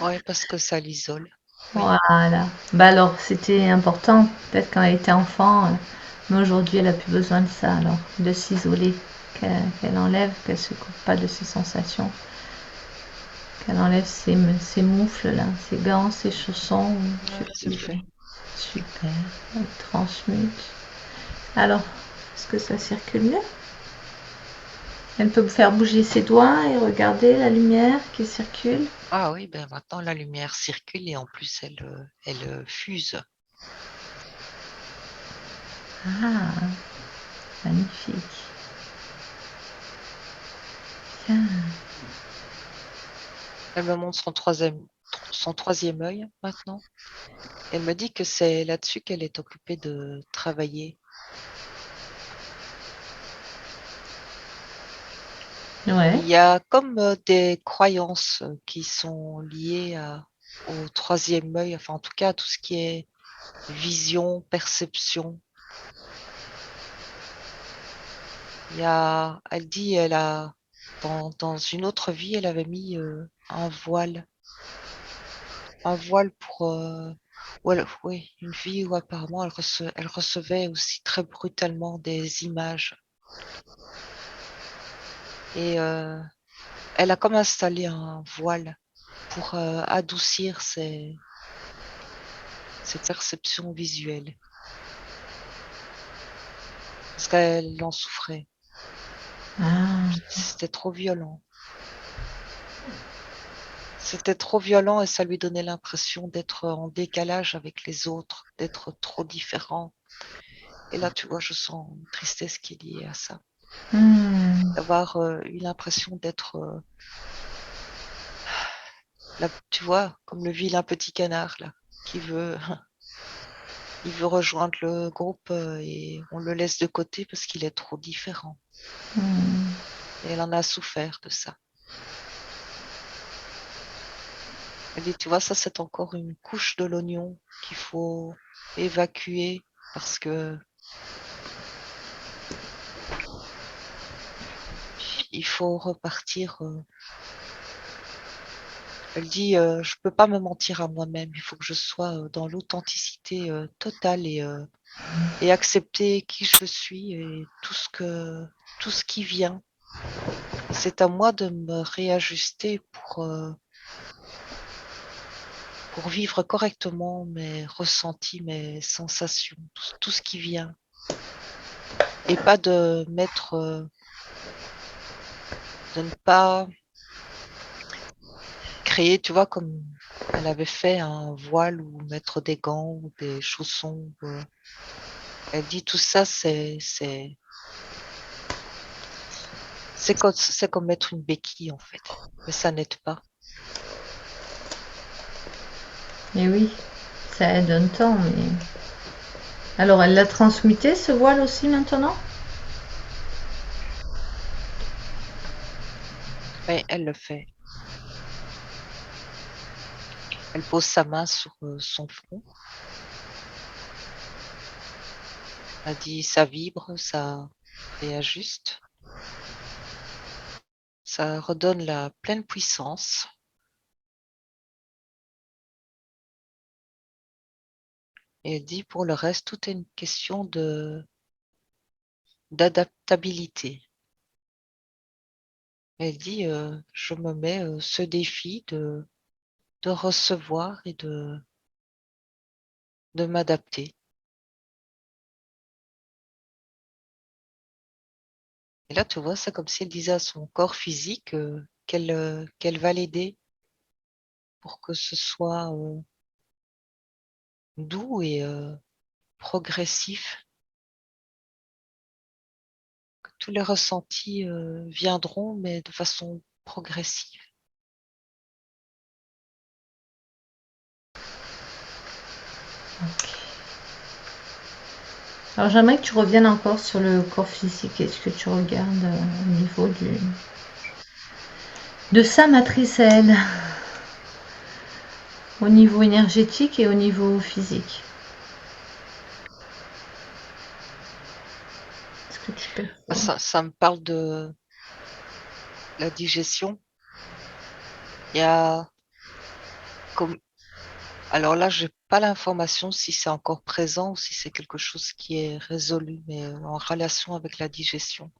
Oui, parce que ça l'isole. Oui, Voilà. Bah alors, c'était important, peut-être quand elle était enfant, mais aujourd'hui, elle a plus besoin de ça, alors, de s'isoler, qu'elle enlève, qu'elle se coupe pas de ses sensations, qu'elle enlève ses moufles, là, ses gants, ses chaussons. ouais, c'est fait. Super, elle transmute. Alors, est-ce que ça circule mieux? Elle peut faire bouger ses doigts et regarder la lumière qui circule. Ah oui, ben maintenant la lumière circule et en plus elle fuse. Ah, magnifique. Bien. Elle me montre son troisième œil maintenant. Elle me dit que c'est là-dessus qu'elle est occupée de travailler. Ouais. Il y a comme des croyances qui sont liées au troisième œil, enfin en tout cas à tout ce qui est vision, perception. Elle dit, dans une autre vie, elle avait mis un voile pour, oui, une vie où apparemment elle recevait aussi très brutalement des images. Et elle a comme installé un voile pour adoucir ses perceptions visuelles. Parce qu'elle en souffrait. Ah, C'était trop violent. C'était trop violent et ça lui donnait l'impression d'être en décalage avec les autres, d'être trop différent. Et là, tu vois, je sens une tristesse qui est liée à ça. hmm, D'avoir eu l'impression d'être, tu vois, comme le vilain petit canard, là, qui veut, il veut rejoindre le groupe et on le laisse de côté parce qu'il est trop différent. hmm. Et elle en a souffert de ça. Elle dit, tu vois, ça, c'est encore une couche de l'oignon qu'il faut évacuer parce que il faut repartir. Elle dit, je peux pas me mentir à moi-même. Il faut que je sois dans l'authenticité totale et accepter qui je suis et tout ce qui vient. C'est à moi de me réajuster pour vivre correctement mes ressentis, mes sensations, tout ce qui vient. Et pas de ne pas créer, tu vois, comme elle avait fait un voile ou mettre des gants ou des chaussons. Elle dit tout ça, c'est comme mettre une béquille en fait, mais ça n'aide pas. Et oui, ça aide un temps, mais. Alors, elle l'a transmuté ce voile aussi maintenant? Mais elle le fait. Elle pose sa main sur son front. Elle dit ça vibre, ça réajuste, ça redonne la pleine puissance. Et elle dit pour le reste, tout est une question d'adaptabilité. Elle dit je me mets ce défi de recevoir et de m'adapter. Et là, tu vois, c'est comme si elle disait à son corps physique qu'elle va l'aider pour que ce soit doux et progressif, que tous les ressentis viendront, mais de façon progressive. Ok. Alors, j'aimerais que tu reviennes encore sur le corps physique. Est-ce que tu regardes au niveau de sa matrice à elle, au niveau énergétique et au niveau physique? que tu peux Ah, faire. ça me parle de la digestion. Il y a comme alors là, j'ai pas l'information si c'est encore présent ou si c'est quelque chose qui est résolu, mais en relation avec la digestion.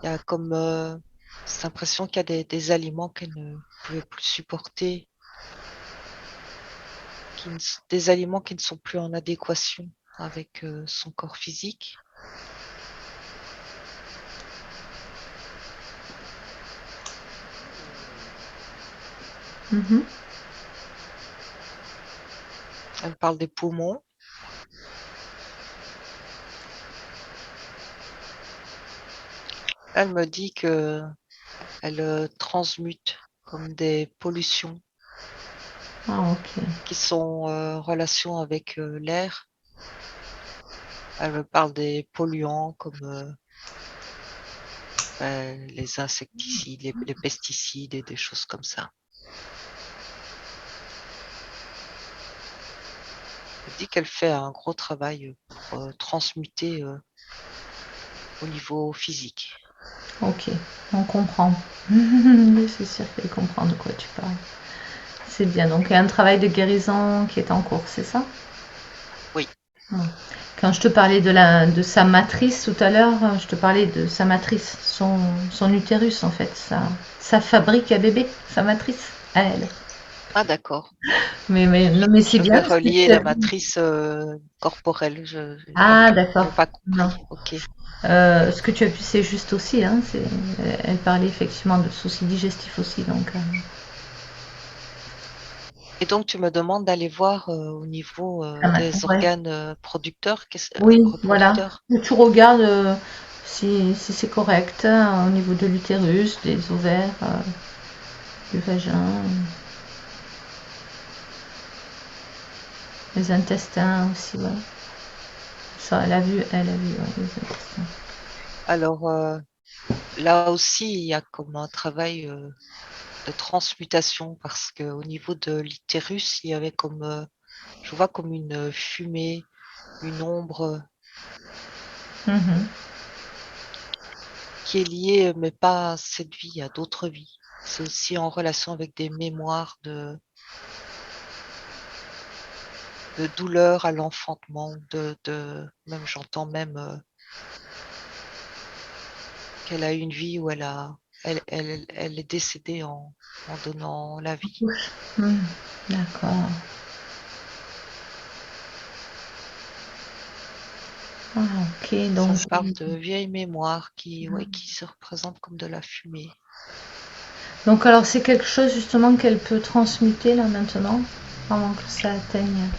Il y a comme cette impression qu'il y a des aliments qu'elle ne pouvait plus supporter, des aliments qui ne sont plus en adéquation avec son corps physique. Mhm. Elle me parle des poumons. Elle me dit que elle transmute comme des pollutions Ah, ok. qui sont en relation avec l'air. Elle me parle des polluants comme les insecticides, les pesticides et des choses comme ça. Elle dit qu'elle fait un gros travail pour transmuter au niveau physique. Ok, on comprend. Je suis sûre qu'elle comprend de quoi tu parles. C'est bien. Donc, il y a un travail de guérison qui est en cours, c'est ça? Oui, Ouais. Quand je te parlais de sa matrice tout à l'heure, je te parlais de sa matrice, son utérus en fait, sa fabrique à bébé, sa matrice à elle. ah d'accord. Non, mais c'est bien J'avais parce que relié la matrice corporelle. Je Ah, n'avais d'accord. pas Non. compris. Ok. Ce que tu as pu, c'est juste aussi. Hein, elle parlait effectivement de soucis digestifs aussi. Donc, Et donc, tu me demandes d'aller voir au niveau des ouais. organes producteurs, Oui, voilà. reproducteurs. Tu regardes si c'est correct au niveau de l'utérus, des ovaires, du vagin, les intestins aussi. Ouais. Ça, elle a vu ouais, les intestins. Alors, là aussi, il y a comme un travail de transmutation parce qu'au niveau de l'utérus, il y avait comme, je vois comme une fumée, une ombre Mhm. qui est liée, mais pas à cette vie, à d'autres vies. C'est aussi en relation avec des mémoires de douleur à l'enfantement, même j'entends même qu'elle a eu une vie où elle est décédée en donnant la vie. Hmm, d'accord. Ah, ok, Ça donc, me parle de vieilles mémoires ouais, qui se représentent comme de la fumée. alors c'est quelque chose justement qu'elle peut transmuter là maintenant, avant que ça atteigne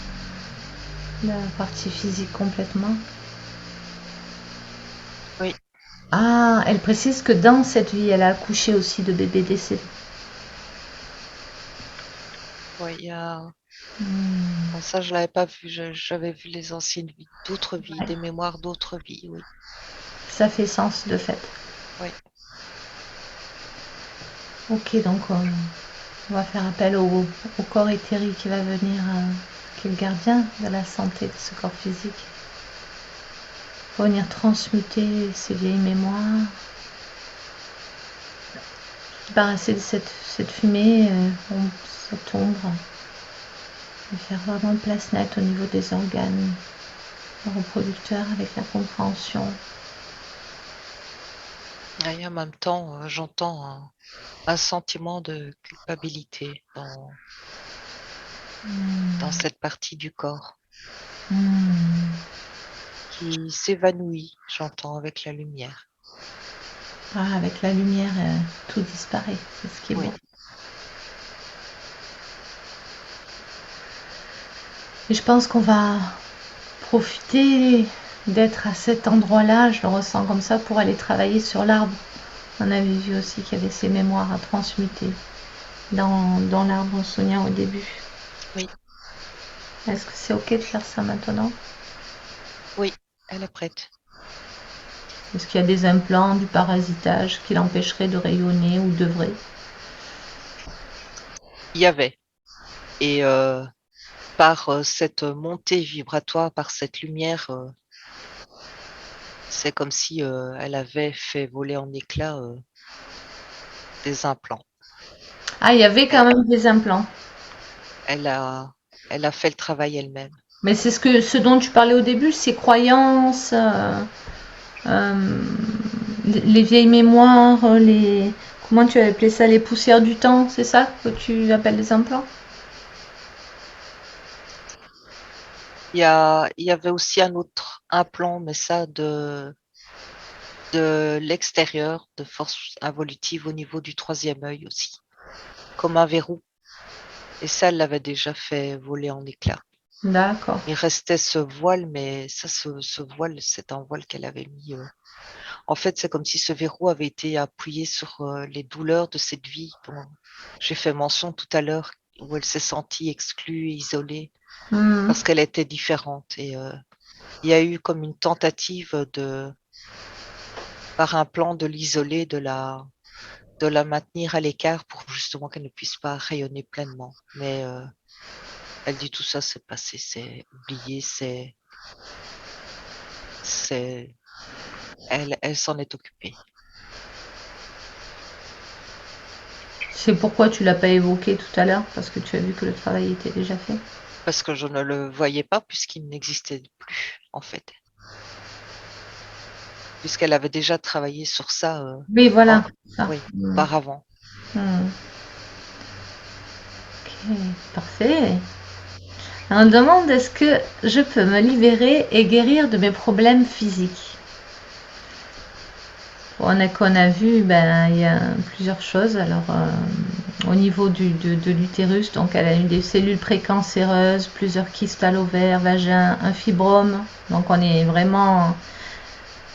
la partie physique complètement. Oui, Ah, elle précise que dans cette vie, elle a accouché aussi de bébés décédés. ouais, il y a... Hmm, Bon, ça, je l'avais pas vu. J'avais vu les anciennes vies, d'autres vies, ouais. des mémoires d'autres vies, oui. Ça fait sens de fait. Oui, Ok, donc on va faire appel au corps éthérique qui va venir, qui est le gardien de la santé de ce corps physique. Pour venir transmuter ces vieilles mémoires, débarrasser de cette fumée, cette ombre, et faire vraiment place nette au niveau des organes reproducteurs avec la compréhension. et en même temps, j'entends un sentiment de culpabilité dans Hmm, cette partie du corps hmm. qui s'évanouit, j'entends, avec la lumière. Ah, avec la lumière, tout disparaît, c'est ce qui est Oui, beau. Et je pense qu'on va profiter d'être à cet endroit-là, je le ressens comme ça, pour aller travailler sur l'arbre. On avait vu aussi qu'il y avait ces mémoires à transmuter dans l'arbre soignant au début. oui, Est-ce que c'est ok de faire ça maintenant? oui, elle est prête. Est-ce qu'il y a des implants, du parasitage qui l'empêcherait de rayonner ou d'œuvrer? Il y avait. Et par cette montée vibratoire, par cette lumière, c'est comme si elle avait fait voler en éclats des implants. Ah, il y avait quand Elle, même des implants. elle a, elle a fait le travail elle-même. Mais c'est ce dont tu parlais au début, ces croyances, euh, les vieilles mémoires, comment tu as appelé ça, les poussières du temps, c'est ça que tu appelles les implants? Il y avait aussi un autre implant, mais ça de l'extérieur, de force involutive au niveau du troisième œil aussi, comme un verrou. Et ça, elle l'avait déjà fait voler en éclats. D'accord. Il restait ce voile, mais ça, ce voile, c'est un voile qu'elle avait mis. En fait, c'est comme si ce verrou avait été appuyé sur les douleurs de cette vie dont j'ai fait mention tout à l'heure, où elle s'est sentie exclue, isolée, Hmm. parce qu'elle était différente. Et il y a eu comme une tentative par un plan de l'isoler, de la maintenir à l'écart pour justement qu'elle ne puisse pas rayonner pleinement. Mais elle dit tout ça, c'est passé, c'est oublié, c'est, elle s'en est occupée. C'est pourquoi tu l'as pas évoqué tout à l'heure, parce que tu as vu que le travail était déjà fait. Parce que je ne le voyais pas puisqu'il n'existait plus, en fait. Puisqu'elle avait déjà travaillé sur ça, Oui, en- voilà. Ça. oui, Hmm. auparavant. Hmm. Ok, parfait. On demande est-ce que je peux me libérer et guérir de mes problèmes physiques. Qu'on a vu, ben, il y a plusieurs choses. Alors, au niveau de l'utérus, donc elle a eu des cellules précancéreuses, plusieurs kystes à l'ovaire, vagin, un fibrome. Donc, on est vraiment,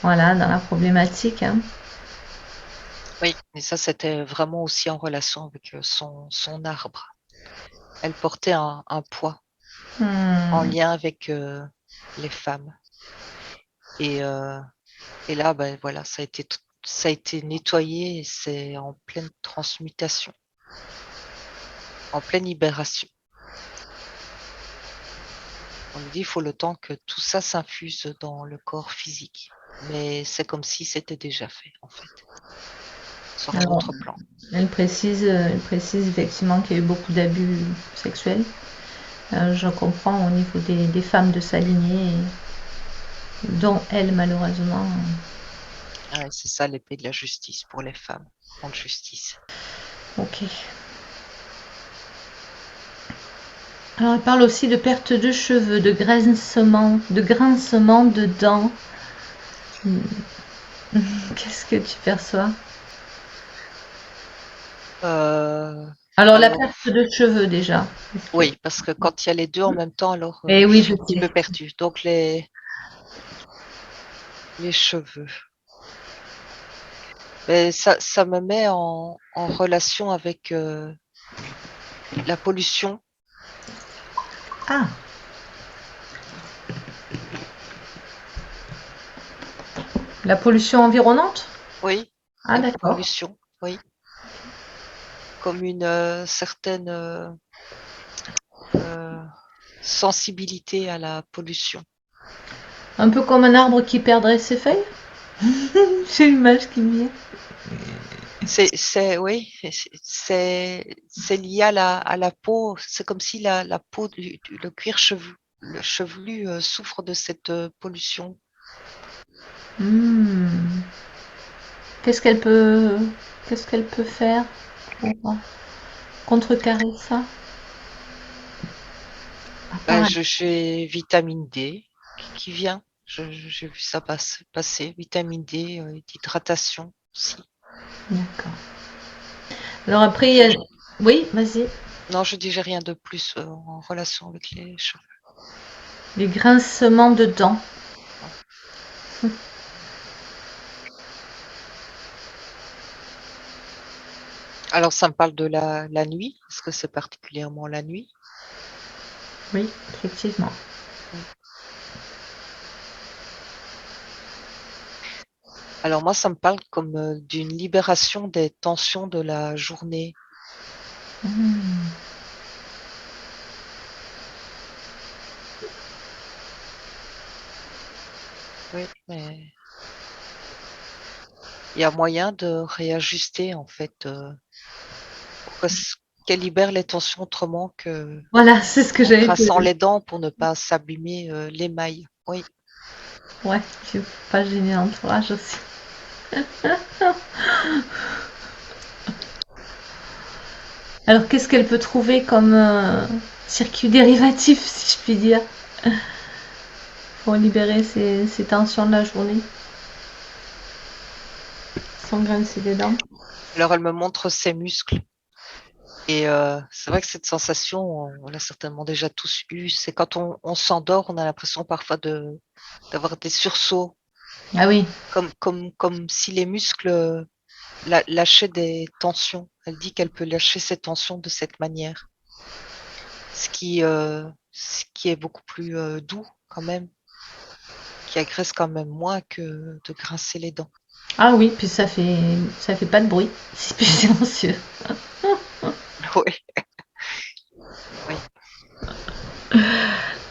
voilà, dans la problématique, hein. Oui, mais ça, c'était vraiment aussi en relation avec son arbre. Elle portait un poids en Hmm. lien avec les femmes. Et, euh, et là, ben, voilà, ça a été nettoyé et c'est en pleine transmutation, en pleine libération. On lui dit, il faut le temps que tout ça s'infuse dans le corps physique. Mais c'est comme si c'était déjà fait, en fait, sur un Alors, autre plan. elle précise effectivement qu'il y a eu beaucoup d'abus sexuels. Je comprends au niveau des femmes de sa lignée, dont elle malheureusement. Ah ouais, c'est ça l'épée de la justice pour les femmes, rendre justice. Ok. Alors elle parle aussi de perte de cheveux, de grincement de dents. Qu'est-ce que tu perçois? Euh, Alors la alors, perte de cheveux déjà. oui, parce que quand il y a les deux en même temps, alors Eh je oui, suis je un petit sais. peu perdue. Donc, les cheveux. Mais ça me met en relation avec la pollution. Ah, la pollution environnante? Oui, Ah la d'accord. pollution, oui. Comme une certaine euh, sensibilité à la pollution. Un peu comme un arbre qui perdrait ses feuilles? J'ai l'image qui me vient. Oui, c'est lié à la peau. C'est comme si la peau, le cuir le chevelu souffre de cette pollution. Hmm. Qu'est-ce qu'elle peut, qu'est-ce qu'elle peut faire pour contrecarrer ça? À Bah, part- j'ai vitamine D qui vient. J'ai vu ça passer. Vitamine D, d'hydratation aussi. D'accord. Alors après, Je, oui, vas-y. non, je dis j'ai rien de plus en relation avec les cheveux. Les grincements de dents. Ouais. Alors, ça me parle de la nuit. Est-ce que c'est particulièrement la nuit? Oui, effectivement. Oui. Alors moi, ça me parle comme d'une libération des tensions de la journée. Hmm. Oui, mais... il y a moyen de réajuster en fait, pour qu'elle libère les tensions autrement que Voilà, c'est ce que en j'allais te grinçant dire. les dents pour ne pas s'abîmer l'émail. Oui. Ouais, tu veux pas gêner l'entourage aussi. Alors, qu'est-ce qu'elle peut trouver comme circuit dérivatif, si je puis dire, pour libérer ces tensions de la journée, sans grincer des dents? Alors elle me montre ses muscles et c'est vrai que cette sensation, on l'a certainement déjà tous eu. C'est quand on s'endort, on a l'impression parfois d'avoir des sursauts, Ah oui, comme si les muscles lâchaient des tensions. Elle dit qu'elle peut lâcher ces tensions de cette manière, ce qui est beaucoup plus doux quand même, qui agresse quand même moins que de grincer les dents. ah oui, puis ça fait pas de bruit, c'est plus silencieux. Oui, oui.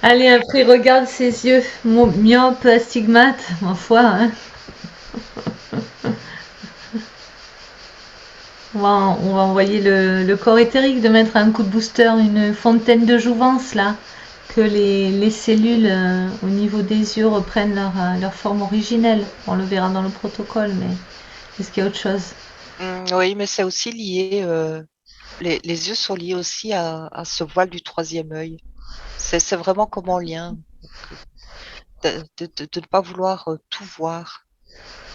Allez, après, regarde ses yeux, myope, astigmate, ma foi, hein. On va envoyer le corps éthérique de mettre un coup de booster, une fontaine de jouvence là, que les cellules au niveau des yeux reprennent leur forme originelle. On le verra dans le protocole, mais est-ce qu'il y a autre chose? Oui, mais c'est aussi lié, les yeux sont liés aussi à ce voile du troisième œil. C'est vraiment comme en lien, donc, de ne pas vouloir tout voir.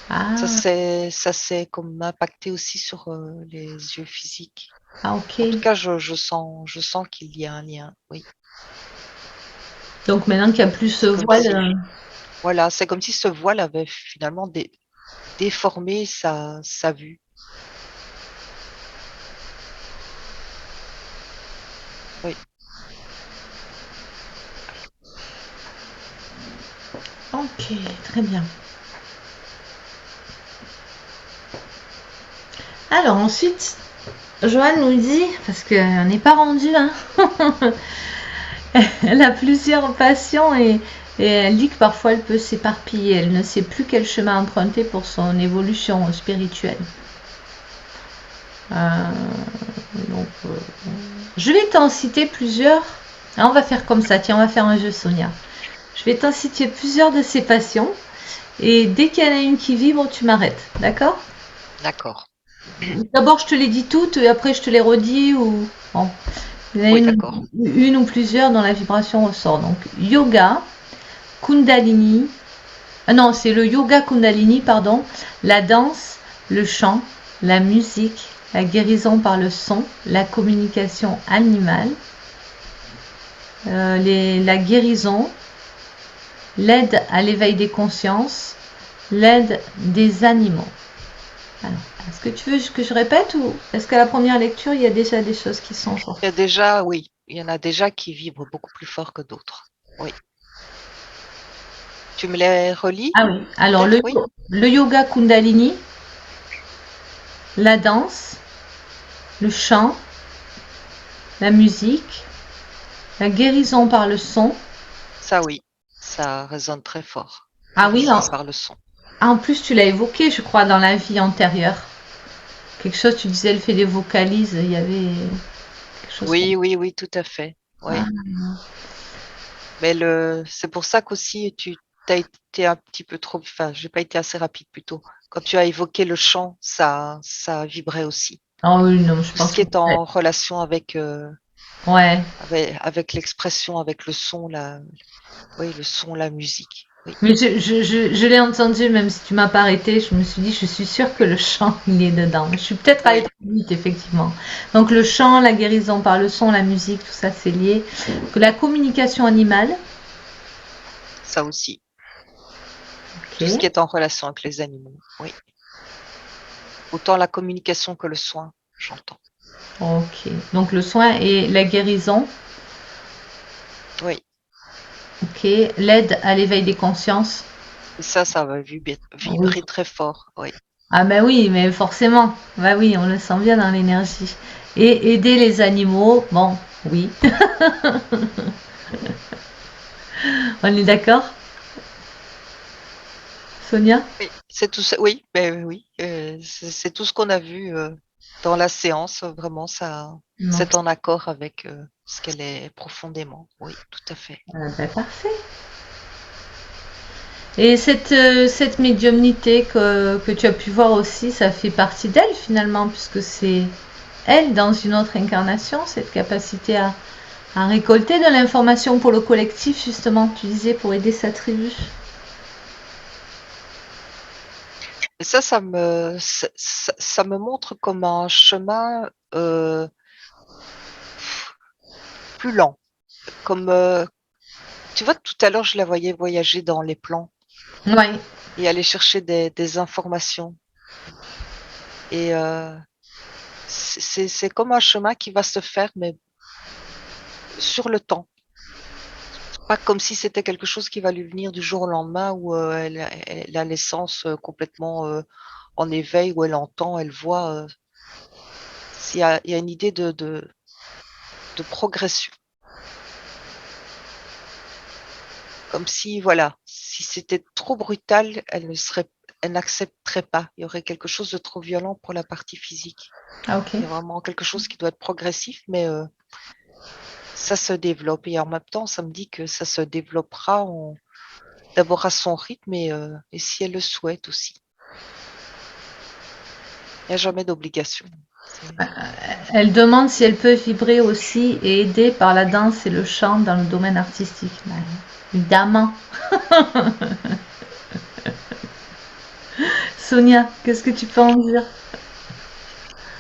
Ah, Ça s'est comme impacté aussi sur les yeux physiques. ah ok. En tout cas, je sens qu'il y a un lien, oui. Donc maintenant qu'il y a plus ce C'est comme voile, si, voilà, c'est comme si ce voile avait finalement déformé sa vue. Oui. ok, très bien. Alors ensuite, Joanne nous dit, parce qu'on n'est pas rendu, hein, elle a plusieurs passions et elle dit que parfois elle peut s'éparpiller. Elle ne sait plus quel chemin emprunter pour son évolution spirituelle. Euh, donc, je vais t'en citer plusieurs. Ah, on va faire comme ça. Tiens, on va faire un jeu, Sonia. Je vais t'en citer plusieurs de ces passions. Et dès qu'il y en a une qui vibre, tu m'arrêtes. D'accord? D'accord. D'abord, je te les dis toutes et après, je te les redis. Ou... Bon. Il y en a Oui, d'accord. une ou plusieurs dont la vibration ressort. Donc, yoga, kundalini. Ah non, c'est le yoga kundalini, pardon. La danse, le chant, la musique, la guérison par le son, la communication animale, la guérison, l'aide à l'éveil des consciences, l'aide des animaux. Alors, est-ce que tu veux que je répète ou est-ce qu'à la première lecture, il y a déjà des choses qui sont sorties? Il y a déjà, oui, il y en a déjà qui vibrent beaucoup plus fort que d'autres. Oui. Tu me les relis, Ah oui, alors peut-être? Oui. le yoga kundalini, la danse, le chant, la musique, la guérison par le son. Ça, oui. Ça résonne très fort. Ah oui, Guérison par le son. en plus tu l'as évoqué, je crois, dans la vie antérieure. Quelque chose, tu disais, elle fait des vocalises, il y avait quelque chose comme Oui, oui, oui, tout à fait. ça. Oui. Mais c'est pour ça qu'aussi tu as été un petit peu trop, enfin, j'ai pas été assez rapide plutôt. Quand tu as évoqué le chant, ça vibrait aussi. Ah oui, non, je Tout ce pense qui que... est en relation Ouais. avec l'expression, avec le son, oui, le son, la musique. Oui. Mais je l'ai entendu, même si tu m'as pas arrêté, je me suis dit, je suis sûre que le chant, il est dedans. Je suis peut-être allée Oui, trop vite, effectivement. Donc le chant, la guérison par le son, la musique, tout ça, c'est lié. Que la communication animale, ça aussi. Tout ce qui ok, est en relation avec les animaux. Oui. Autant la communication que le soin, j'entends. ok. Donc le soin et la guérison, Oui. ok. L'aide à l'éveil des consciences, Et ça va oui. vibrer très fort. Oui. Ah ben oui, mais forcément, bah oui, on le sent bien dans l'énergie. Et aider les animaux, bon, oui, on est d'accord? Sonia? Oui, c'est tout ça. Oui, ben oui, c'est tout ce qu'on a vu dans la séance. Vraiment, ça, Non. c'est en accord avec ce qu'elle est profondément. Oui, tout à fait. Ben, parfait. Et cette médiumnité que tu as pu voir aussi, ça fait partie d'elle finalement, puisque c'est elle dans une autre incarnation, cette capacité à récolter de l'information pour le collectif, justement, tu disais, pour aider sa tribu. Et ça me montre comme un chemin plus lent. Comme tu vois, tout à l'heure, je la voyais voyager dans les plans Oui, et aller chercher des informations. Et c'est comme un chemin qui va se faire, mais sur le temps. Pas comme si c'était quelque chose qui va lui venir du jour au lendemain où elle a l'essence complètement en éveil, où elle entend, elle voit. Il y a une idée de progression. Comme si, voilà, si c'était trop brutal, elle n'accepterait pas. Il y aurait quelque chose de trop violent pour la partie physique. ah, ok. Il y a vraiment quelque chose qui doit être progressif, mais ça se développe. Et en même temps, ça me dit que ça se développera d'abord à son rythme et si elle le souhaite aussi. Il n'y a jamais d'obligation. Elle demande si elle peut vibrer aussi et aider par la danse et le chant dans le domaine artistique. Ben, évidemment. Sonia, qu'est-ce que tu peux en dire?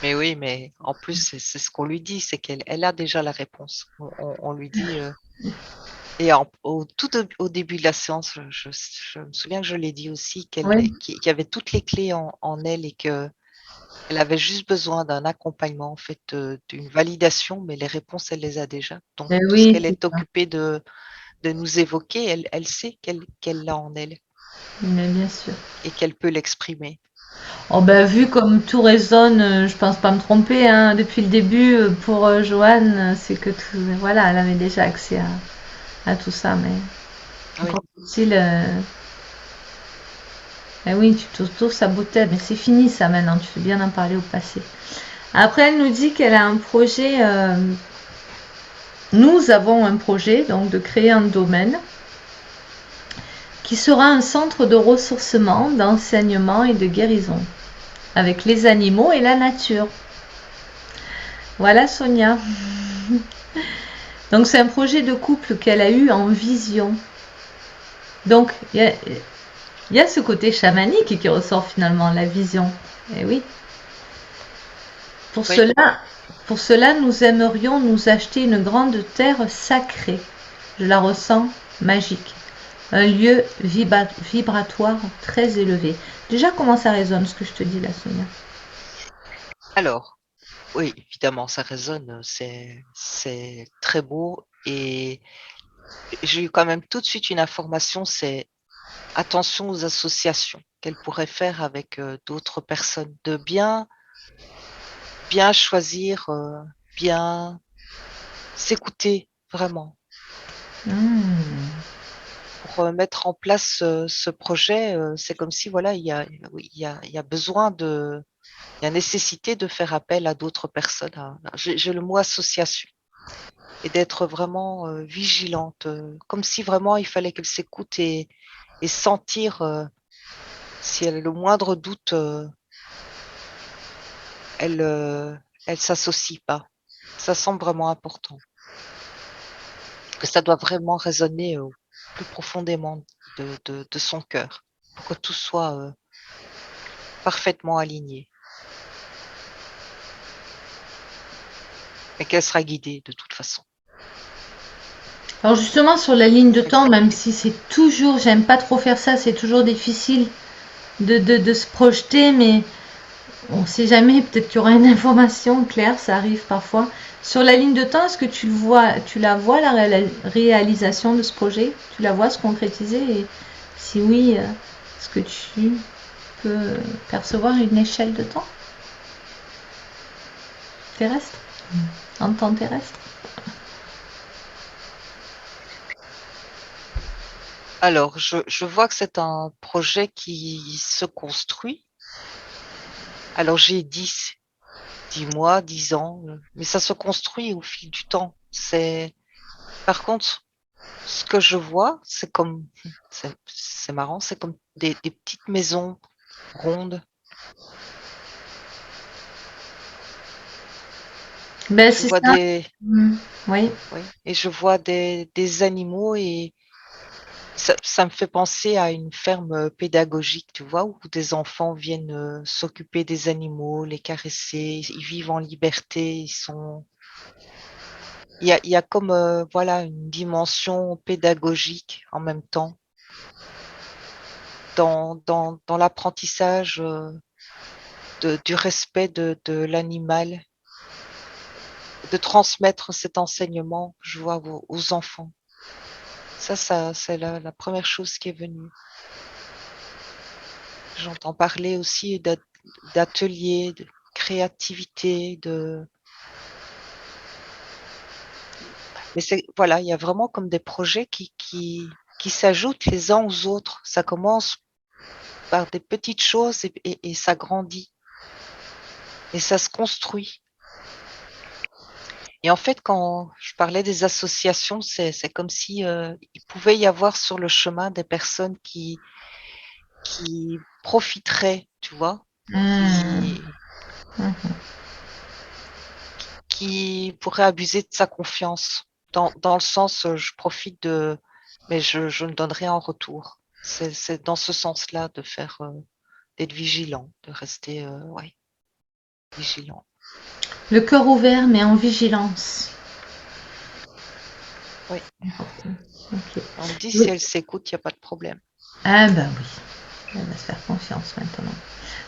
Mais oui, mais en plus, c'est ce qu'on lui dit, c'est qu'elle a déjà la réponse. On lui dit, et au début de la séance, je me souviens que je l'ai dit aussi, Oui, qu'il y avait toutes les clés en elle et que elle avait juste besoin d'un accompagnement, en fait, d'une validation, mais les réponses, elle les a déjà. Donc, ben tout ce oui, qu'elle c'est est ça. occupée de nous évoquer, elle sait qu'elle l'a en elle Mais bien sûr. et qu'elle peut l'exprimer. Oh ben, Donc, vu comme tout résonne, je pense pas me tromper, hein, depuis le début, pour Joanne, c'est que tout, voilà, elle avait déjà accès à tout ça, mais oui. encore faut-il, eh oui, tu t'ouvres sa beauté, mais c'est fini ça maintenant, tu fais bien d'en parler au passé. Après, elle nous dit qu'elle a un projet, nous avons un projet, donc de créer un domaine qui sera un centre de ressourcement, d'enseignement et de guérison, avec les animaux et la nature. Voilà Sonia. Donc c'est un projet de couple qu'elle a eu en vision. Donc il y a ce côté chamanique qui ressort finalement, la vision. Et oui. Pour Oui. cela, pour cela, nous aimerions nous acheter une grande terre sacrée. Je la ressens magique. Un lieu vibratoire très élevé. Déjà, comment ça résonne ce que je te dis là, Sonia? Alors, oui, évidemment, ça résonne, c'est très beau et j'ai eu quand même tout de suite une information, c'est attention aux associations qu'elle pourrait faire avec d'autres personnes, de bien choisir, bien s'écouter vraiment Hmm. pour mettre en place ce projet. C'est comme si voilà, oui, il y a besoin il y a nécessité de faire appel à d'autres personnes. J'ai le mot association. Et d'être vraiment vigilante, comme si vraiment il fallait qu'elle s'écoute et sentir si elle a le moindre doute, elle elle s'associe pas. Ça semble vraiment important, que ça doit vraiment résonner au plus profondément de son cœur pour que tout soit parfaitement aligné et qu'elle sera guidée de toute façon. Alors justement sur la ligne de Elle temps, sera même guidée. si c'est toujours, j'aime pas trop faire ça, c'est toujours difficile de se projeter, mais on ne sait jamais, peut-être qu'il y aura une information claire, ça arrive parfois. Sur la ligne de temps, est-ce que tu le vois, tu la vois la réalisation de ce projet? Tu la vois se concrétiser? Et si oui, est-ce que tu peux percevoir une échelle de temps terrestre? En temps terrestre? Alors, je vois que c'est un projet qui se construit. Alors, j'ai 10 mois, 10 ans, mais ça se construit au fil du temps. Par contre, ce que je vois, c'est marrant, c'est comme des petites maisons rondes. Ben, Je c'est vois ça. Oui. oui, et je vois des animaux et ça me fait penser à une ferme pédagogique, tu vois, où des enfants viennent s'occuper des animaux, les caresser, ils vivent en liberté, il y a comme voilà une dimension pédagogique en même temps dans l'apprentissage du respect de l'animal, de transmettre cet enseignement, je vois, aux enfants. Ça, c'est la première chose qui est venue. J'entends parler aussi d'ateliers, de créativité, mais voilà, il y a vraiment comme des projets qui s'ajoutent les uns aux autres. Ça commence par des petites choses et ça grandit et ça se construit. Et en fait, quand je parlais des associations, c'est comme si il pouvait y avoir sur le chemin des personnes qui profiteraient, tu vois, Hmm. qui, Mhm. qui pourraient abuser de sa confiance. Dans le sens, je profite mais je ne donne rien en retour. C'est dans ce sens-là de faire, d'être vigilant, de rester, ouais, vigilant. Le cœur ouvert, mais en vigilance. Oui, Important. Ok. on me dit si Oui. elle s'écoute, il n'y a pas de problème. Ah ben oui. Elle va se faire confiance maintenant.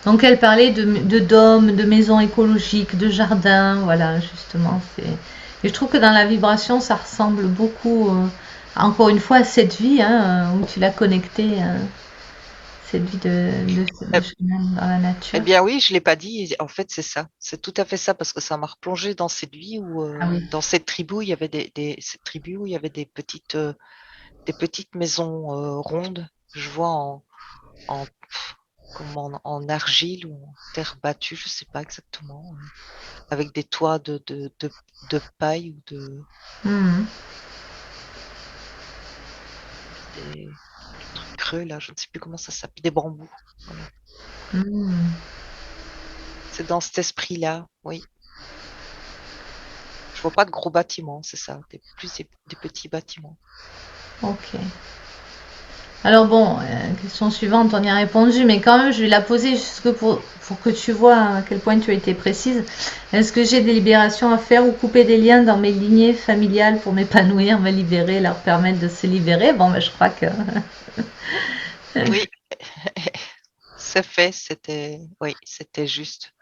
Donc elle parlait de d'hommes, de maisons écologiques, de jardins, voilà, justement. Et je trouve que dans la vibration, ça ressemble beaucoup, encore une fois, à cette vie, hein, où tu l'as connectée, cette vie de Eh chaman dans la eh nature. bien oui, je l'ai pas dit. En fait, c'est ça. C'est tout à fait ça parce que ça m'a replongé dans cette vie où, Ah oui. dans cette tribu, où il y avait cette tribu où il y avait des petites maisons rondes. Je vois en, comme en argile ou en terre battue, je sais pas exactement, avec des toits de paille ou Mhm. des trucs creux là, je ne sais plus comment ça s'appelle, des bambous. Voilà. Mhm. C'est dans cet esprit-là, oui. Je vois pas de gros bâtiments, c'est ça, des petits bâtiments. Ok. Alors bon, question suivante, on y a répondu, mais quand même, je vais la poser juste pour que tu vois à quel point tu as été précise. Est-ce que j'ai des libérations à faire ou couper des liens dans mes lignées familiales pour m'épanouir, me libérer, leur permettre de se libérer? Bon, ben, je crois que... Oui, c'est fait, c'était juste.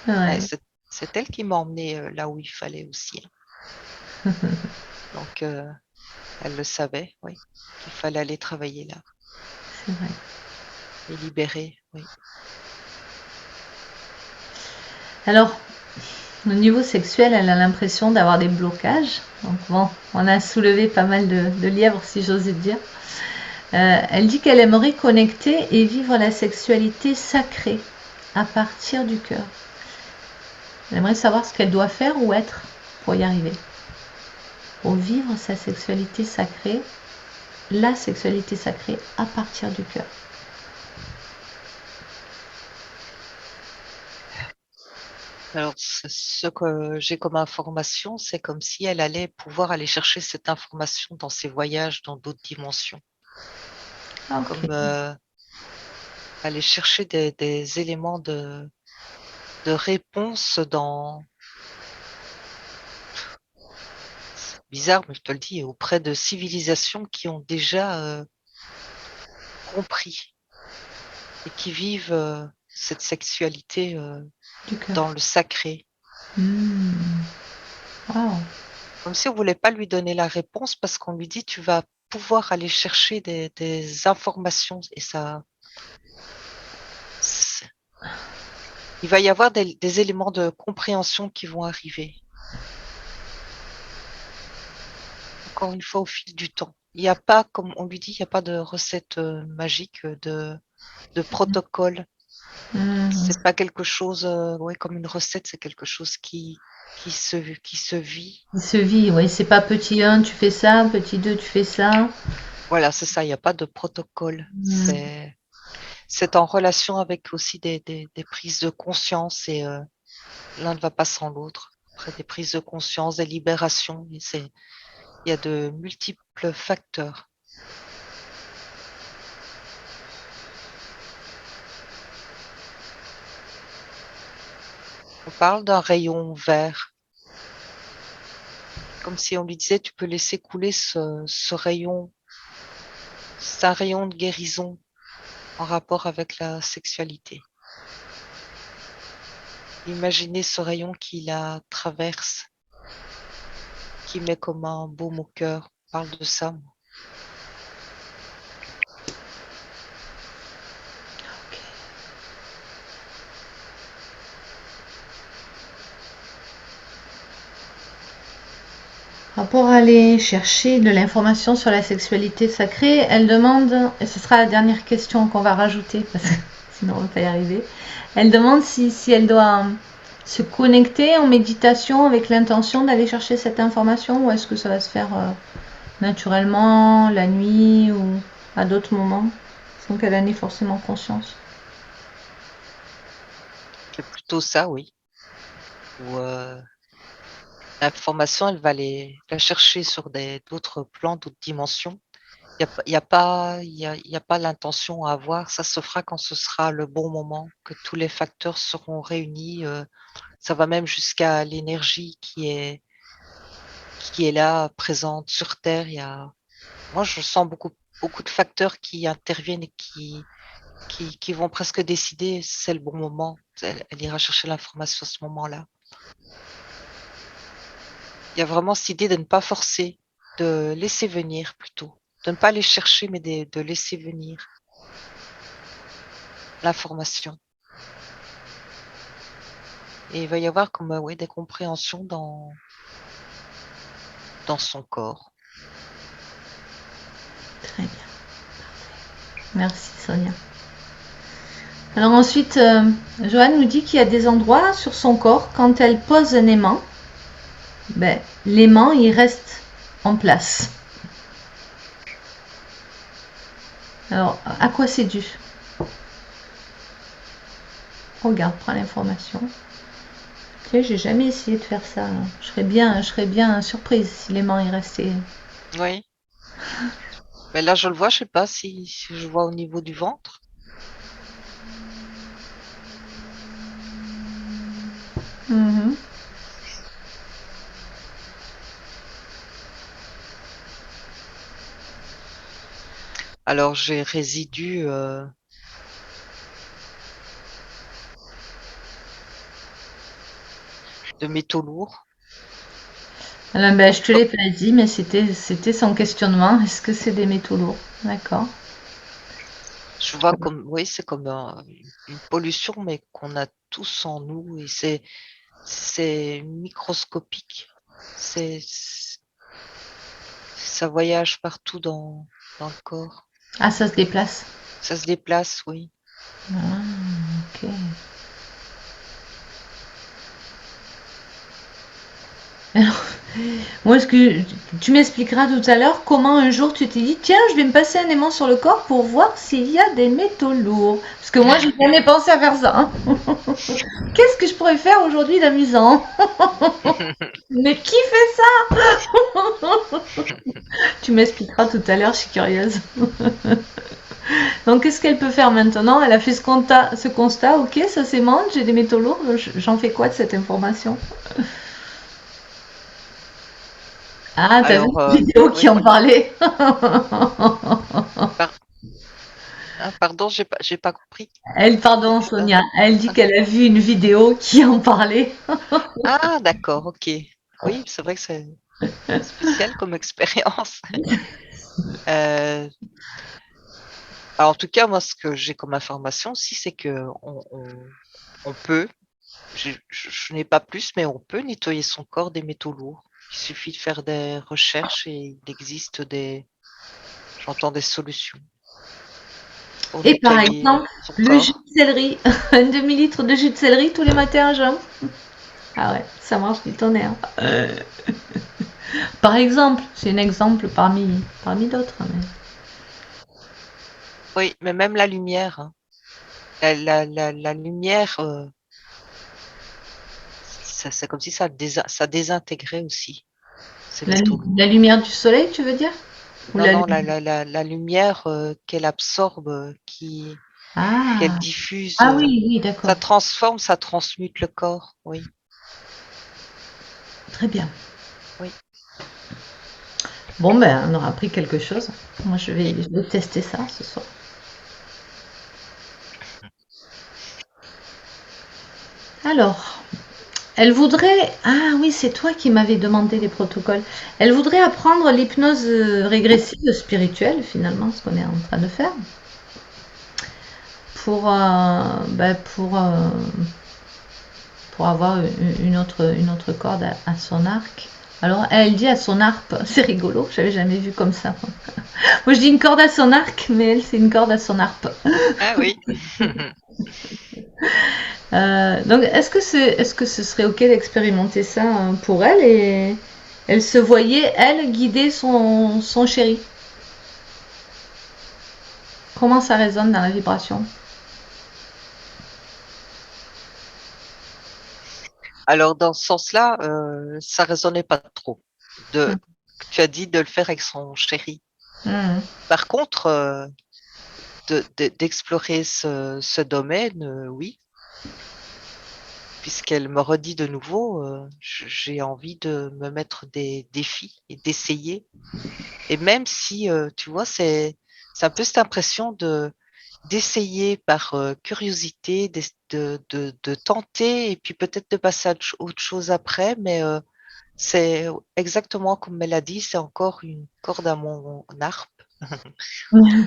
Ouais, Ouais, c'est elle qui m'a emmené là où il fallait aussi, hein. Donc, elle le savait, oui, qu'il fallait aller travailler là c'est vrai. et libérer, oui. Alors, au niveau sexuel, elle a l'impression d'avoir des blocages. Donc bon, on a soulevé pas mal de lièvres, si j'ose dire. Elle dit qu'elle aimerait connecter et vivre la sexualité sacrée à partir du cœur. Elle aimerait savoir ce qu'elle doit faire ou être pour y arriver. Pour vivre sa sexualité sacrée, la sexualité sacrée à partir du cœur. Alors, ce que j'ai comme information, c'est comme si elle allait pouvoir aller chercher cette information dans ses voyages dans d'autres dimensions, Ok. comme aller chercher des éléments de réponse c'est bizarre, mais je te le dis, auprès de civilisations qui ont déjà compris et qui vivent cette sexualité Du cœur. dans le sacré. Hmm. Wow. Comme si on voulait pas lui donner la réponse parce qu'on lui dit tu vas pouvoir aller chercher des informations et ça, il va y avoir des éléments de compréhension qui vont arriver. Encore une fois, au fil du temps. Il n'y a pas, comme on lui dit, il n'y a pas de recette magique, de protocole. Mhm. C'est pas quelque chose, ouais, comme une recette, c'est quelque chose qui se vit. Il se vit, oui. C'est pas petit un, tu fais ça, petit 2, tu fais ça. Voilà, c'est ça, il n'y a pas de protocole. Mhm. C'est en relation avec aussi des prises de conscience et l'un ne va pas sans l'autre. Après des prises de conscience, des libérations, il y a de multiples facteurs. On parle d'un rayon vert, comme si on lui disait, tu peux laisser couler ce rayon. C'est un rayon de guérison en rapport avec la sexualité. Imaginez ce rayon qui la traverse, qui met comme un baume au cœur. On parle de ça. Pour aller chercher de l'information sur la sexualité sacrée, elle demande, et ce sera la dernière question qu'on va rajouter, parce que sinon on ne va pas y arriver, elle demande si elle doit se connecter en méditation avec l'intention d'aller chercher cette information, ou est-ce que ça va se faire naturellement, la nuit, ou à d'autres moments, sans qu'elle en ait forcément conscience. C'est plutôt ça, oui. Où l'information, elle va la chercher sur d'autres plans, d'autres dimensions. Il y a pas l'intention à avoir. Ça se fera quand ce sera le bon moment, que tous les facteurs seront réunis. Ça va même jusqu'à l'énergie qui est là, présente sur Terre. Moi, je sens beaucoup de facteurs qui interviennent et qui vont presque décider c'est le bon moment. Elle ira chercher l'information à ce moment-là. Il y a vraiment cette idée de ne pas forcer, de laisser venir plutôt. De ne pas aller chercher, mais de laisser venir l'information. Et il va y avoir comme ouais, des compréhensions dans son corps. Très bien. Merci Sonia. Alors ensuite, Joanne nous dit qu'il y a des endroits sur son corps, quand elle pose un aimant, ben, l'aimant il reste en place. Alors, à quoi c'est dû? Regarde, prends l'information. Ok, j'ai jamais essayé de faire ça. Je serais bien surprise si l'aimant est resté. Oui. Mais là, je le vois, je sais pas si je vois au niveau du ventre. Mhm. Alors, j'ai résidus de métaux lourds. Alors, ben, je te l'ai pas dit, mais c'était son questionnement. Est-ce que c'est des métaux lourds? D'accord. Je vois comme, oui, c'est comme une pollution, mais qu'on a tous en nous et c'est microscopique. Ça voyage partout dans le corps. Ah, ça se déplace. Ça se déplace, oui. Ah, ok. Alors, moi, est-ce que tu m'expliqueras tout à l'heure comment un jour tu t'es dit, tiens, je vais me passer un aimant sur le corps pour voir s'il y a des métaux lourds. Parce que moi, j'ai jamais pensé à faire ça, hein. Qu'est-ce que je pourrais faire aujourd'hui d'amusant? Mais qui fait ça? Tu m'expliqueras tout à l'heure, je suis curieuse. Donc, qu'est-ce qu'elle peut faire maintenant? Elle a fait ce constat, ok, ça s'aimante, j'ai des métaux lourds, j'en fais quoi de cette information? Ah, t'as vu Alors, une vidéo qui oui. en parlait? Par- pardon, j'ai pas compris. Pardon, Sonia, elle dit Ah, qu'elle a vu une vidéo qui en parlait. ah, d'accord, ok. Oui, c'est vrai que c'est spécial comme expérience. Euh, alors, en tout cas, moi, ce que j'ai comme information aussi, c'est que on peut, je n'ai pas plus, mais on peut nettoyer son corps des métaux lourds. Il suffit de faire des recherches et il existe J'entends des solutions pour Et par nettoyer exemple, son le jus corps. de céleri, un demi-litre de jus de céleri tous les matins à jeun. Ah ouais, ça marche du tonnerre. Par exemple, c'est un exemple parmi d'autres. Mais... Oui, mais même la lumière, hein. La lumière, c'est comme si ça désintégrait aussi ces La, métaux lourds. la lumière du soleil, tu veux dire? Ou Non, la non, lumière... la lumière qu'elle absorbe, qu'elle Ah, diffuse, ah oui, oui, d'accord. ça transforme, ça transmute le corps. Oui, Très bien. oui, Bon, ben, on aura appris quelque chose. Moi, oui. je vais tester ça ce soir. Alors, elle voudrait... Ah oui, c'est toi qui m'avais demandé les protocoles. Elle voudrait apprendre l'hypnose régressive spirituelle, finalement, ce qu'on est en train de faire, pour avoir une autre corde à son arc. Alors, elle dit à son harpe, c'est rigolo, j'avais jamais vu comme ça. Moi, je dis une corde à son arc, mais elle, c'est une corde à son harpe. Ah oui. Donc, est-ce que ce serait ok d'expérimenter ça pour elle et elle se voyait, elle, guider son chéri. Comment ça résonne dans la vibration? Alors, dans ce sens-là, ça résonnait pas trop. Tu as dit de le faire avec son chéri. Mhm. Par contre, d'explorer ce domaine, oui, puisqu'elle me redit de nouveau, j'ai envie de me mettre des défis et d'essayer. Et même si, tu vois, c'est un peu cette impression d'essayer par curiosité, de tenter et puis peut-être de passer à autre chose après, mais c'est exactement comme elle a dit, c'est encore une corde à mon arc.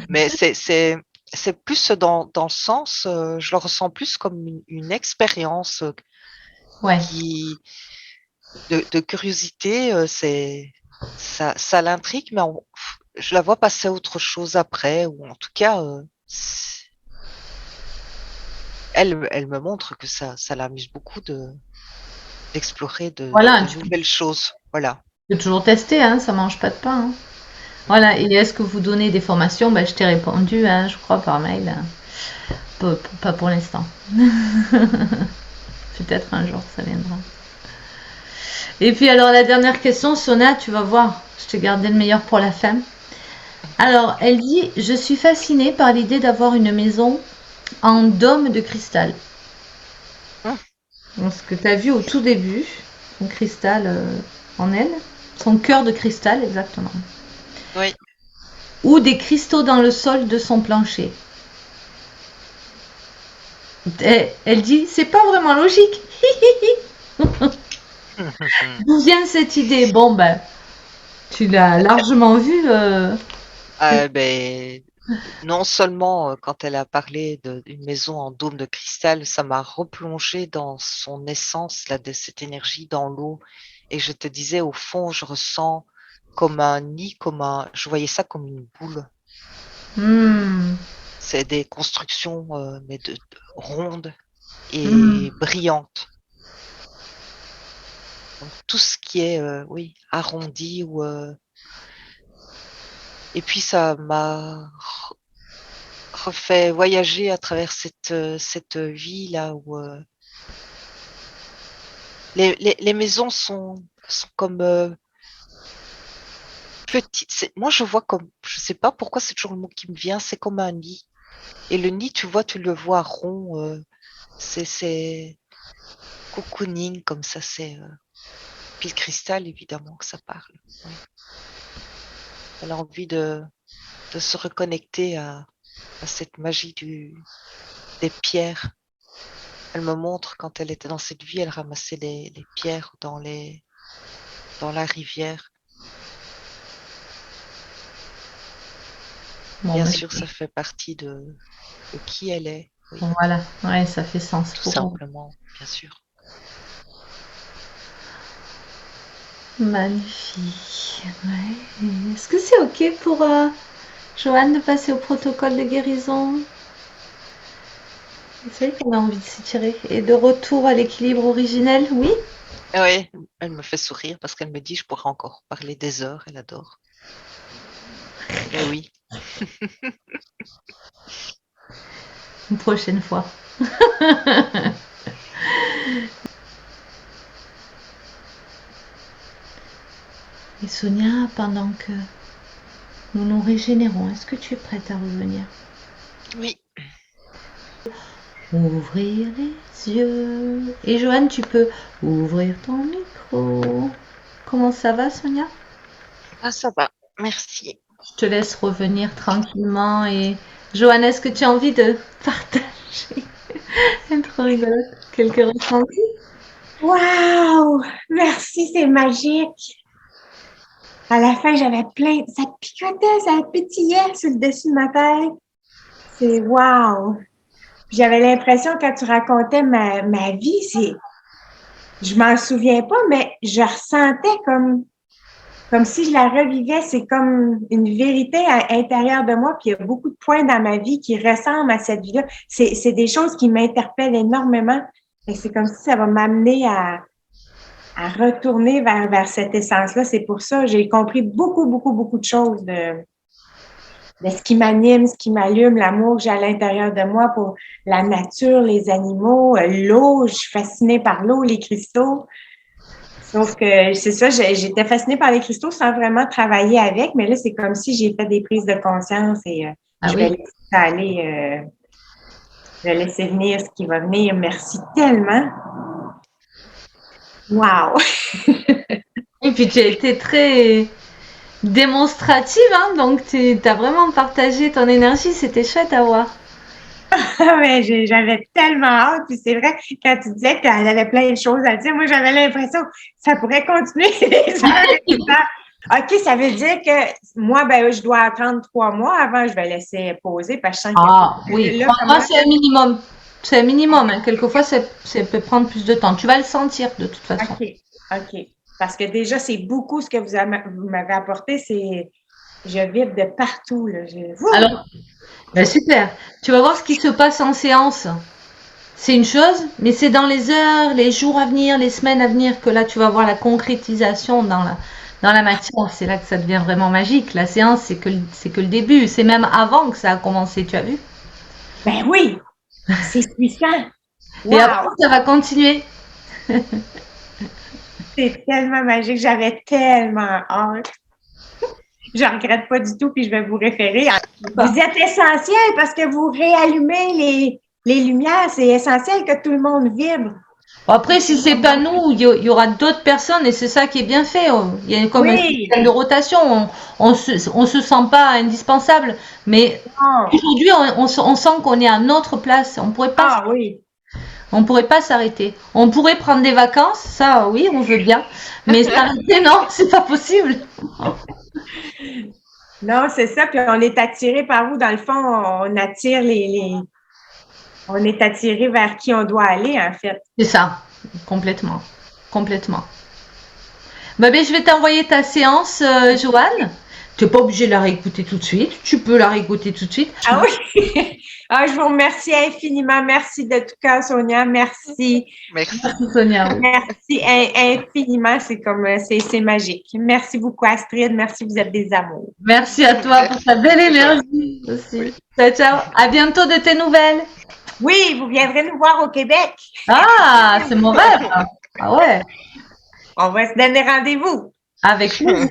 Mais c'est plus dans le sens, je le ressens plus comme une expérience Ouais. qui de curiosité, ça l'intrigue, mais je la vois passer à autre chose après, ou en tout cas, elle me montre que ça l'amuse beaucoup d'explorer Voilà, de tu nouvelles choses. Voilà. peux toujours tester, hein, ça mange pas de pain. Hein. Voilà, et est-ce que vous donnez des formations? Ben, je t'ai répondu, hein, je crois, par mail. Pas pour l'instant. Peut-être un jour, ça viendra. Et puis alors la dernière question, Sona, tu vas voir, je t'ai gardé le meilleur pour la fin. Alors, elle dit, je suis fascinée par l'idée d'avoir une maison en dôme de cristal. Hum, Donc, ce que tu as vu au tout début, son cristal en elle, son cœur de cristal exactement. oui. Ou des cristaux dans le sol de son plancher. Elle dit, c'est pas vraiment logique. D'où vient cette idée? Bon, ben, tu l'as largement vu. Ben, non seulement quand elle a parlé d'une maison en dôme de cristal, ça m'a replongé dans son essence, là, de cette énergie dans l'eau. Et je te disais, au fond, je ressens comme un nid, je voyais ça comme une boule. Hmm, C'est des constructions, mais rondes hmm, et brillantes. Donc, tout ce qui est, oui, arrondi et puis ça m'a refait voyager à travers cette vie là où les maisons sont comme petites. Moi, je vois comme, je sais pas pourquoi c'est toujours le mot qui me vient, c'est comme un nid. Et le nid, tu le vois rond, c'est cocooning comme ça, puis le cristal, évidemment que ça parle. Oui. Elle a envie de se reconnecter à cette magie des pierres. Elle me montre quand elle était dans cette vie, elle ramassait les pierres dans la rivière. bon, Bien ben, sûr, ça fait partie de qui elle est, oui, voilà, ouais, ça fait sens tout pour vous. simplement, bien sûr. Magnifique. Ouais. Est-ce que c'est ok pour Joanne, de passer au protocole de guérison. C'est vrai qu'on a envie de s'étirer. Et de retour à l'équilibre originel, oui? Oui, elle me fait sourire parce qu'elle me dit je pourrais encore parler des heures, elle adore. Mais oui. Une prochaine fois. Et Sonia, pendant que nous nous régénérons, est-ce que tu es prête à revenir? Oui. Ouvrir les yeux. Et Joanne, tu peux ouvrir ton micro. Comment ça va, Sonia? Ah, ça va. Merci. Je te laisse revenir tranquillement. Et Joanne, est-ce que tu as envie de partager? C'est trop rigolo. Quelques ressentis? Wow! Merci, c'est magique. À la fin, j'avais plein, ça picotait, ça pétillait sur le dessus de ma tête. C'est wow! J'avais l'impression quand tu racontais ma vie, je m'en souviens pas, mais je ressentais comme si je la revivais. C'est comme une vérité à l'intérieur de moi, puis il y a beaucoup de points dans ma vie qui ressemblent à cette vie-là. C'est des choses qui m'interpellent énormément. Et c'est comme si ça va m'amener à retourner vers cette essence-là. C'est pour ça, j'ai compris beaucoup, beaucoup, beaucoup de choses de ce qui m'anime, ce qui m'allume, l'amour que j'ai à l'intérieur de moi pour la nature, les animaux, l'eau. Je suis fascinée par l'eau, les cristaux. Sauf que c'est ça, j'étais fascinée par les cristaux sans vraiment travailler avec, mais là, c'est comme si j'ai fait des prises de conscience et Ah je vais oui. laisser aller, je vais laisser venir ce qui va venir. Merci tellement. Wow! Et puis tu as été très démonstrative, hein, donc tu as vraiment partagé ton énergie, c'était chouette à voir. Ouais, j'avais tellement hâte. Puis c'est vrai, quand tu disais qu'elle avait plein de choses à dire, moi, j'avais l'impression que ça pourrait continuer des heures et des heures. OK, ça veut dire que moi, ben, je dois attendre 3 mois avant, je vais laisser poser parce que je sens Ah oui, que là, 3 mois comment? c'est un minimum. C'est un minimum, hein. Quelquefois ça peut prendre plus de temps. Tu vas le sentir de toute façon. OK, OK. Parce que déjà, c'est beaucoup ce que vous m'avez apporté. Je vibre de partout, là. Alors, ben super. Tu vas voir ce qui se passe en séance. C'est une chose, mais c'est dans les heures, les jours à venir, les semaines à venir que là tu vas voir la concrétisation dans la matière. C'est là que ça devient vraiment magique. La séance, c'est que le début. C'est même avant que ça a commencé, tu as vu? Ben oui, c'est puissant. Et après, Wow! ça va continuer. C'est tellement magique. J'avais tellement hâte. Je regrette pas du tout, puis je vais vous référer. Vous êtes essentiel parce que vous réallumez les lumières. C'est essentiel que tout le monde vibre. Après, si c'est pas nous, il y aura d'autres personnes et c'est ça qui est bien fait. Il y a comme un Oui. système de rotation. On se sent pas indispensable, mais Oh. aujourd'hui, on sent qu'on est à notre place. Ah oui. On pourrait pas s'arrêter. On pourrait prendre des vacances, ça, oui, on veut bien, mais s'arrêter, non, c'est pas possible. Non, c'est ça. Puis on est attiré par vous. Dans le fond, on attire on est attiré vers qui on doit aller, en fait. C'est ça, complètement, complètement. Bah, ben, je vais t'envoyer ta séance, Joanne. Tu n'es pas obligé de la réécouter tout de suite. Tu peux la réécouter tout de suite. Ah oui? Ah, je vous remercie infiniment. Merci de tout cœur, Sonia. Merci. Merci. Merci, Sonia. Merci infiniment. C'est magique. Merci beaucoup, Astrid. Merci, vous êtes des amours. Merci à toi pour ta belle énergie aussi. Oui. Ciao, ciao. À bientôt de tes nouvelles. Oui, vous viendrez nous voir au Québec. Ah, c'est mon rêve. Ah ouais, On va se donner rendez-vous. avec plaisir.